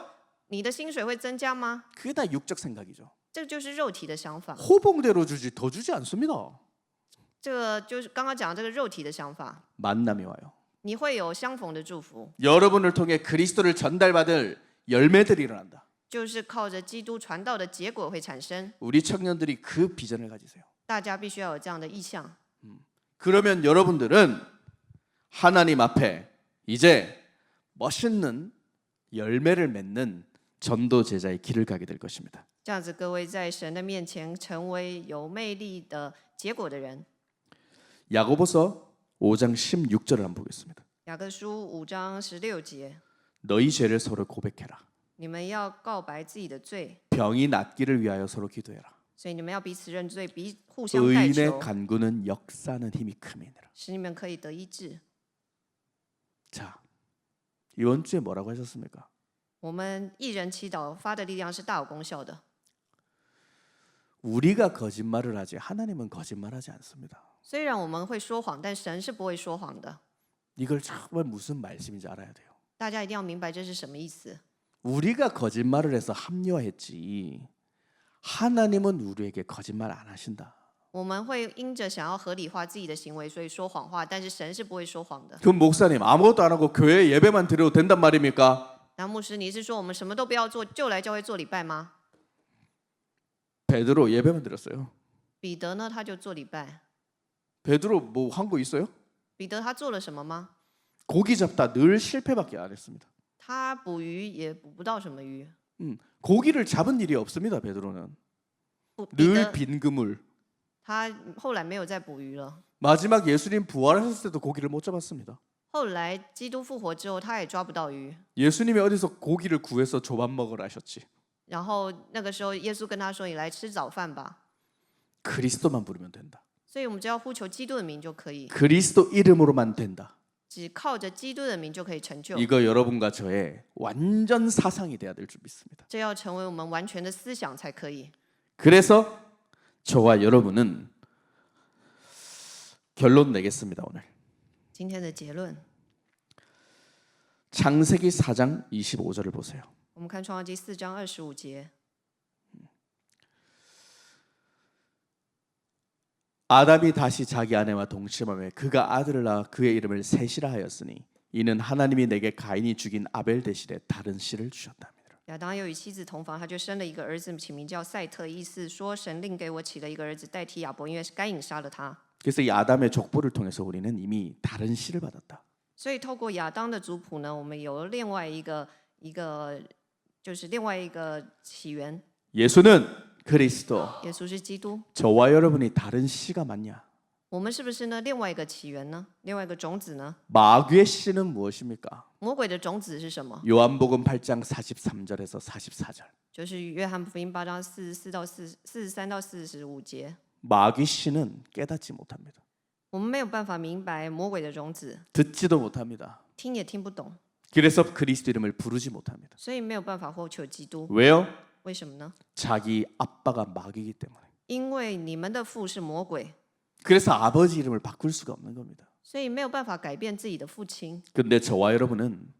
你的薪水会增加吗？ 그게 다 육적 생각이죠. 这就是肉体的想法， 호봉대로 주지 더 주지 않습니다. 这个就是刚刚讲这个肉体的想法。 만남이 와요. 你会有相逢的祝福， 여러분을 통해 그리스도를 전달받을 열매들이 일어난다. 就是靠着基督传道的结果会产生。 우리 청년들이 그 비전을 가지세요. 大家必须要有这样的意向。 그러면 여러분들은 하나님 앞에 이제 멋있는 열매를 맺는 전도 제자의 길을 가게 될 것입니다. 这样子，各位在神的面前成为有魅力的结果的人。 야고보서 5장 16절을 한번 보겠습니다. 雅各书5章16节， 너희 죄를 서로 고백해라. 你们要告白自己的罪， 병이 낫기를 위하여 서로 기도해라. 所以你们要彼此认罪，互相代 의인의 求， 간구는 역사는 힘이 큼이니라. 使你们可以得医治。 자, 이번 주에 뭐라고 하셨습니까? 我们一人祈祷发的力量是大有功效的。 우리가 거짓말을 하지 하나님은 거짓말하지 않습니다. 虽然我们会说谎，但神是不会说谎的。 이걸 정말 무슨 말씀인지 알아야 돼요. 大家一定要明白这是什么意思。 우리가 거짓말을 해서 합리화했지 하나님은 우리에게 거짓말 안 하신다. 我们会因着想要合理化自己的行为，所以说谎话，但是神是不会说谎的。 그럼 목사님 아무것도 안 하고 교회 예배만 드려도 된단 말입니까? 那牧师，你是说我们什么都不要做，就来教会做礼拜吗？ 베드로 예배만 드렸어요. 彼得呢，他就做礼拜。 베드로 뭐 한 거 있어요? 彼得他做了什么吗？ 고기 잡다 늘 실패밖에 안 했습니다. 他捕鱼也捕不到什么鱼。 고기를 잡은 일이 없습니다. 베드로는 彼 늘 得 빈 그물. 他后来没有再捕鱼了。 마지막 예수님 부활하셨을 때도 고기를 못 잡았습니다. 后来基督复活之后，他也抓不到鱼。 예수님이 어디서 고기를 구해서 조밥 먹으라 하셨지. 然后那个时候，耶稣跟他说：“你来吃早饭吧。 그리스도만 부르면 된다. ”所以我们只要呼求基督的名就可以， 그리스도 이름으로만 된다. 只靠着基督的名就可以成就。 이거 여러분과 저의 완전 사상이 돼야 될 줄 믿습니다. 这要成为我们完全的思想才可以。 그래서 저와 여러분은 결론 내겠습니다. 오늘 今天的结论， 창세기 4장 25절을 보세요. 我们看创世纪4章25节。 아담이 다시 자기 아내와 동침하며 그가 아들을 낳아 그의 이름을 셋이라 하였으니 이는 하나님이 내게 가인이 죽인 아벨 대신에 다른 씨를 주셨답니다. 亚当又与妻子同房，他就生了一个儿子，起名叫赛特，意思说神另给我起了一个儿子代替亚伯，因为是该隐杀了他。 그래서 이 아담의 족보를 통해서 우리는 이미 다른 씨를 받았다. 所以透过亚当的族谱呢，我们有另外一个就是另外一个起源。 예수는 그리스도. 耶稣是基督， 저와 여러분이 다른 씨가 맞냐? 我们是不是呢？另外一个起源呢？另外一个种子呢？ 마귀의 씨는 무엇입니까? 魔鬼的种子是什么？ 요한복음 8장 43절에서 44절. 就是约翰福音8章43到45节。 마귀 씨는 깨닫지 못합니다. 我们没有办法明白魔鬼的种子， 듣지도 못합니다. 听也听不懂， 그래서 그리스도 이름을 부르지 못합니다. 所以没有办法呼求基督。 왜요? 为什么呢？ 자기 아빠가 마귀이기 때문에. 因为你们的父是魔鬼， 그래서 아버지 이름을 바꿀 수가 없는 겁니다. 所以没有办法改变自己的父亲。 근데 저와 여러분은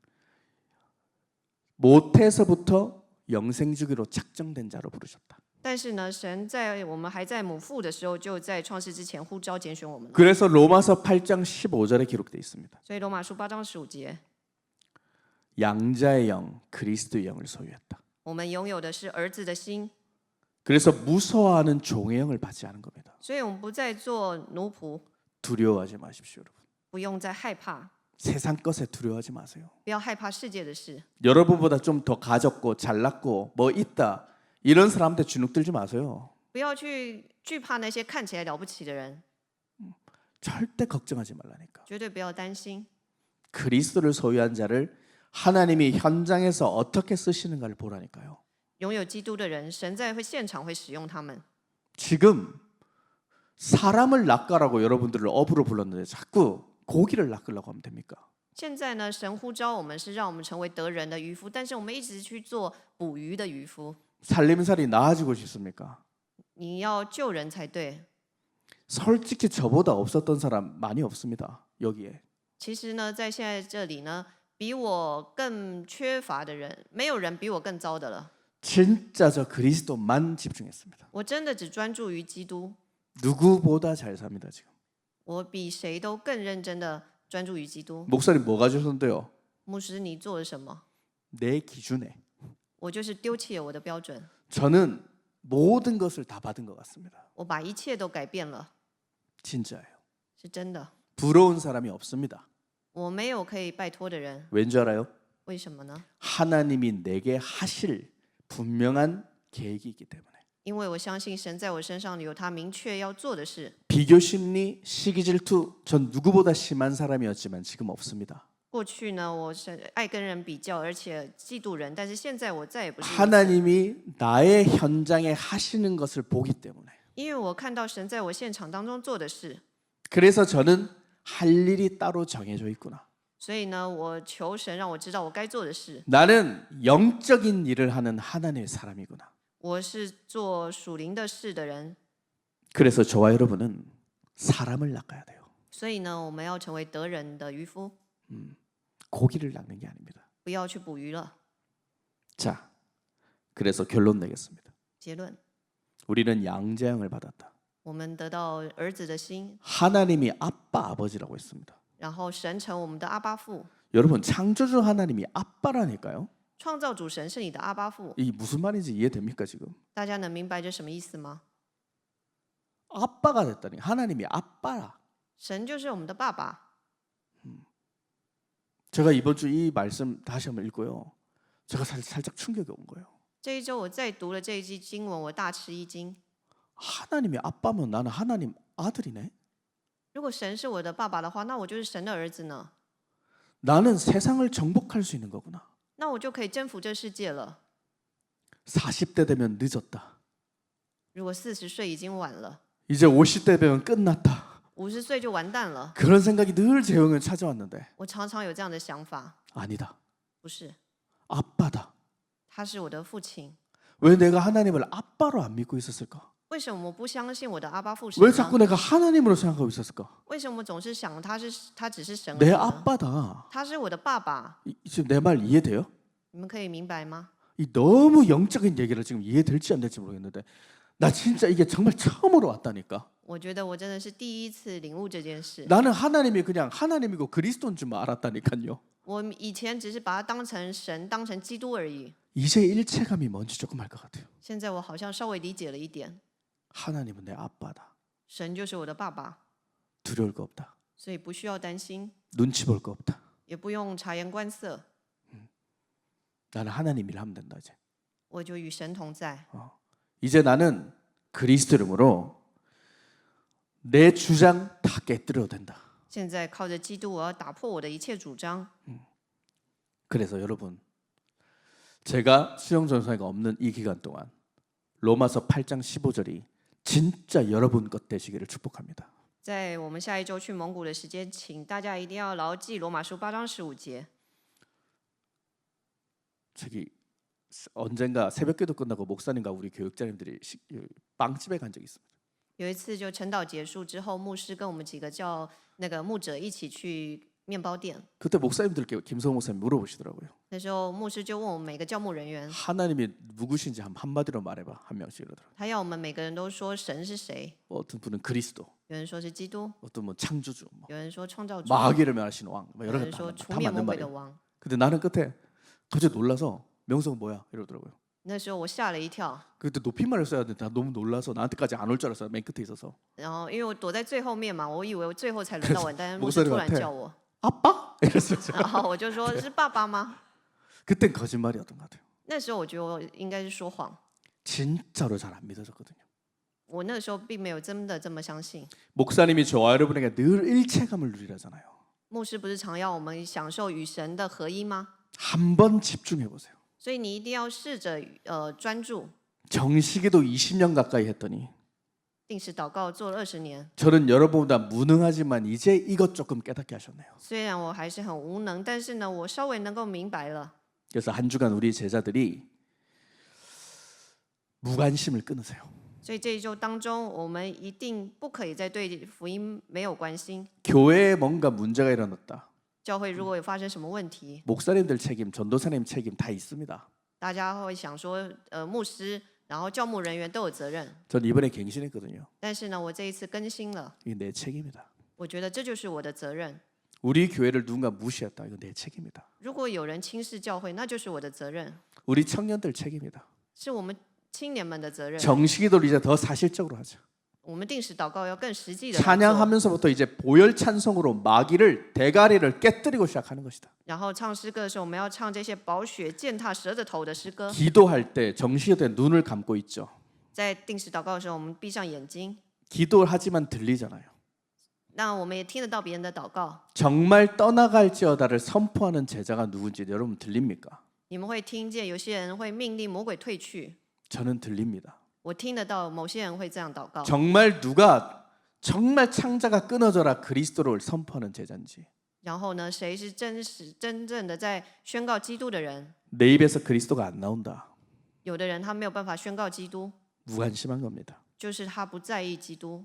모태에서부터 영생주기로 작정된 자로 부르셨다. 但是呢，神在我们还在母腹的时候，就在创世之前呼召拣选我们了。 그래서 로마서 8장 15절에 기록되어 있습니다. 所以罗马书8章15节， 양자의 영, 그리스도의 영을 소유했다. 我们拥有的是儿子的心， 그래서 무서워하는 종의 영을 받지 않은 겁니다. 所以我们不再做奴仆， 두려워하지 마십시오, 여러분. 不用再害怕， 세상 것에 두려워하지 마세요. 不要害怕世界的事。 여러분보다 좀 더 가졌고 잘났고 뭐 있다 이런 사람한테 주눅들지 마세요. 不要去惧怕那些看起来了不起的人， 절대 걱정하지 말라니까. 绝对不要担心。 그리스도를 소유한 자를 하나님이 현장에서 어떻게 쓰시는가를 보라니까요. 拥有基督的人，神在现场会使用他们。 지금 사람을 낚아라고 여러분들을 업으로 불렀는데 자꾸 고기를 낚으려고 하면 됩니까? 现在呢，神呼召我们是让我们成为得人的渔夫，但是我们一直去做捕鱼的渔夫。 살림살이 나아지고 싶습니까? 你要救人才对。 솔직히 저보다 없었던 사람 많이 없습니다. 여기에. 其实呢，在现在这里呢，比我更缺乏的人，没有人比我更糟的了。 진짜 저 그리스도만 집중했습니다. 我真的只专注于基督， 누구보다 잘 삽니다 지금. 我比谁都更认真的专注于基督。 목사님 뭐 가져오셨는데요? 牧师，你做了什么？ 내 기준에 我就是丢弃了我的标准， 저는 모든 것을 다 받은 것 같습니다. 我把一切都改变了， 진짜예요. 是真的。 부러운 사람이 없습니다. 我没有可以拜托的人， 왠지 알아요? 为什么呢？ 하나님이 내게 하실 분명한 계획이 있기 때문에. 因为我相信神在我身上有他明确要做的事。 비교 심리, 시기 질투, 전 누구보다 심한 사람이었지만 지금 없습니다. 过去呢，我是爱跟人比较，而且嫉妒人，但是现在我再也不是如此。 하나님이 나의 현장에 하시는 것을 보기 때문에. 因为我看到神在我现场当中做的事， 그래서 저는 할 일이 따로 정해져 있구나. 所以呢，我求神让我知道我该做的事。 나는 영적인 일을 하는 하나님의 사람이구나. 我是做属灵的事的人， 그래서 저와 여러분은 사람을 낚아야 돼요. 所以呢，我们要成为得人的渔夫， 고기를 낚는 게 아닙니다. 不要去捕鱼了。 자, 그래서 결론 내겠습니다. 结论， 우리는 양자형을 받았다. 我们得到儿子的心， 하나님이 아빠 아버지라고 했습니다. 然后神成我们的阿巴父。 여러분 창조주 하나님이 아빠라니까요. 创造主神是你的阿巴父， 이 무슨 말인지 이해됩니까 지금? 大家能明白这什么意思吗？ 아빠가 됐다니 하나님이 아빠라. 神就是我们的爸爸。 제가 이번 주 이 말씀 다시 한번 읽고요. 제가 살짝 충격이 온 거예요. 这一周我再读了这一季经文，我大吃一惊。 하나님이 아빠면 나는 하나님 아들이네. 如果神是我的爸爸的话，那我就是神的儿子呢， 나는 세상을 정복할 수 있는 거구나. 那我就可以征服这世界了。 40대 되면 늦었다. 如果40岁已经晚了， 이제 50대 되면 끝났다. 50岁就完蛋了。 그런 생각이 늘 제 영을 찾아왔는데 我常常有这样的想法， 아니다. 不是， 아빠다. 他是我的父亲。 왜 내가 하나님을 아빠로 안 믿고 있었을까? 为什么我不相信我的阿巴父神 왜 呢？ 자꾸 내가 하나님으로 생각하고 있었을까? 为什么我总是想他只是神而 내 已呢？ 아빠다. 他是我的爸爸， 지금 내 말 이해돼요? 你们可以明白吗？ 이 너무 영적인 얘기를 지금 이해될지 안 될지 모르겠는데 나 진짜 이게 정말 처음으로 왔다니까. 我觉得我真的是第一次领悟这件事。 나는 하나님이 그냥 하나님이고 그리스도인 줄 알았다니까요. 我以前只是把他当成神，当成基督而已。 이제 일체감이 뭔지 조금 알 것 같아요. 现在我好像稍微理解了一点， 하나님은 내 아빠다. 神就是我的爸爸， 두려울 거 없다. 所以不需要担心， 눈치 볼 거 없다. 也不用察言观色， 나는 하나님 일하면 된다 이제. 我就与神同在。 이제 나는 그리스도 이름으로 내 주장 다 깨뜨려도 된다. 现在靠着基督，我要打破我的一切主张。 그래서 여러분 제가 수영 전사가 없는 이 기간 동안 로마서 8장 15절이 진짜 여러분 것 되시기를 축복합니다. 在我们下一周去蒙古的时间，请大家一定要牢记罗马书8章15节。 저기 언젠가 새벽기도 끝나고 목사님과 우리 교육자님들이 빵집에 간 적이 있습니다. 有一次就晨祷结束之后，牧师跟我们几个叫那个牧者一起去面包店。 그때 목사님들께 김성호 목사님 물어보시더라고요. 那时候牧师就问我们每个教牧人员， 하나님이 누구신지 한마디로 말해봐. 한 명씩 이러더라고요. 他要我们每个人都说神是谁。 어떤 분은 그리스도, 有人说是基督， 어떤 분 창조주, 有人说创造主， 마귀를 멸하신 왕, 뭐 有 여러 人 개 说 다 除灭 맞는 魔鬼的 말이에요. 王。 근데 나는 끝에 갑자기 놀라서 명성 뭐야 이러더라고요. 那时候我吓了一跳， 그때 높임말을 써야 되는데 나 너무 놀라서 나한테까지 안 올 줄 알았어요. 맨 끝에 있어서 然后因为我躲在最后面嘛，我以为我最后才轮到我，但是牧 목사님 师突然 한테 叫我， 아빠 이랬어요. 제가. 然后我就说是爸爸吗？ 그땐 거짓말이었던 것 같아요. 那时候我觉得我应该是说谎， 진짜로 잘 안 믿어졌거든요. 我那时候并没有真的这么相信。 목사님이 저와 여러분에게 늘 일체감을 누리라잖아요. 牧师不是常要我们享受与神的合一吗？ 한번 집중해 보세요. 所以你一定要试着专注， 정식에도 20년 가까이 했더니 定时祷告做了20年。 저는 여러분보다 무능하지만 이제 이것 조금 깨닫게 하셨네요. 虽然我还是很无能，但是呢，我稍微能够明白了。 그래서 한 주간 우리 제자들이 무관심을 끊으세요. 所以这一周当中，我们一定不可以再对福音没有关心。 교회에 뭔가 문제가 일어났다. 教会如果有发生什么问题， 목사님들 책임, 전도사님 책임 다 있습니다. 大家会想说，牧师，然后教牧人员都有责任。 전 이번에 갱신했거든요. 但是呢，我这一次更新了， 이게 내 책임이다. 我觉得这就是我的责任。 우리 교회를 누군가 무시했다. 이거 내 책임이다. 如果有人轻视教会，那就是我的责任， 우리 청년들 책임이다. 是我们青年们的责任。 정식기도를 이제 더 사실적으로 하자. 我们定时祷告要更实际的来做， 찬양하면서부터 이제 보혈 찬송으로 마귀를 대가리를 깨뜨리고 시작하는 것이다. 然后唱诗歌的时候，我们要唱这些宝血践踏蛇的头的诗歌。 기도할 때 정식기도 때 눈을 감고 있죠. 在定时祷告的时候，我们闭上眼睛， 기도를 하지만 들리잖아요. 那我们也听得到别人的祷告。 정말 떠나갈지어다를 선포하는 제자가 누군지 여러분 들립니까? 你们会听见有些人会命令魔鬼退去， 저는 들립니다. 我听得到某些人会这样祷告。 정말 누가 정말 창자가 끊어져라 그리스도를 선포하는 제자인지 然后呢，谁是真正的在宣告基督的人？ 내 입에서 그리스도가 안 나온다. 有的人他没有办法宣告基督， 무관심한 겁니다. 就是他不在意基督。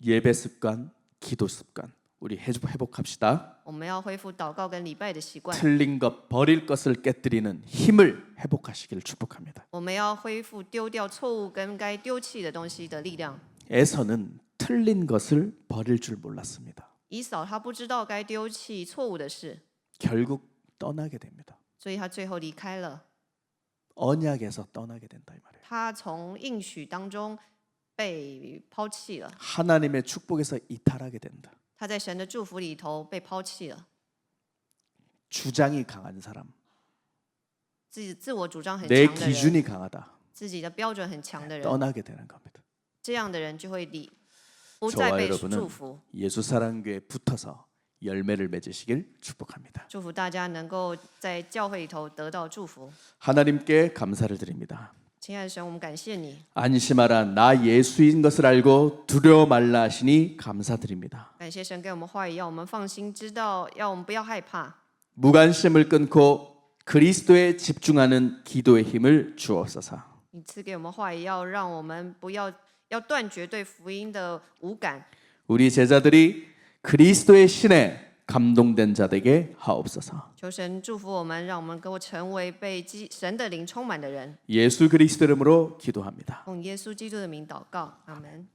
예배 습관, 기도 습관 우리 회복합시다. 我们要恢复祷告跟礼拜的习惯， 틀린 것, 버릴 것을 깨뜨리는 힘을 회복하시기를 축복합니다. 我们要恢复丢掉错误跟该丢弃的东西的力量。 에서는 틀린 것을 버릴 줄 몰랐습니다. 以扫他不知道该丢弃错误的事， 결국 떠나게 됩니다. 所以他最后离开了。 언약에서 떠나게 된다 이 말이에요. 他从应许当中被抛弃了， 하나님의 축복에서 이탈하게 된다. 他在神的祝福里头被抛弃了。 주장이 강한 사람, 自我主张很 내 强的人， 기준이 강하다. 自己的标准很强的人， 떠나게 되는 겁니다. 这样的人就会不再 저와 被 여러분은 祝福。 예수 사랑교에 붙어서 열매를 맺으시길 축복합니다. 祝福大家能够在教会里头得到祝福。 하나님께 감사를 드립니다. 亲爱的神，我们感谢你， 안심하라 나 예수인 것을 알고 두려워 말라 하시니 감사드립니다. 感谢神给我们话语，要我们放心知道，要我们不要害怕， 무관심을 끊고 그리스도에 집중하는 기도의 힘을 주옵소서. 你赐给我们话语，要让我们不要断绝对福音的无感。 우리 제자들이 그리스도의 신에 감동된 자되게 하옵소서. 求神祝福我们，让我们能够成为被神的灵充满的人。 예수 그리스도 이름으로 기도합니다. 奉耶稣基督的名祷告，阿门。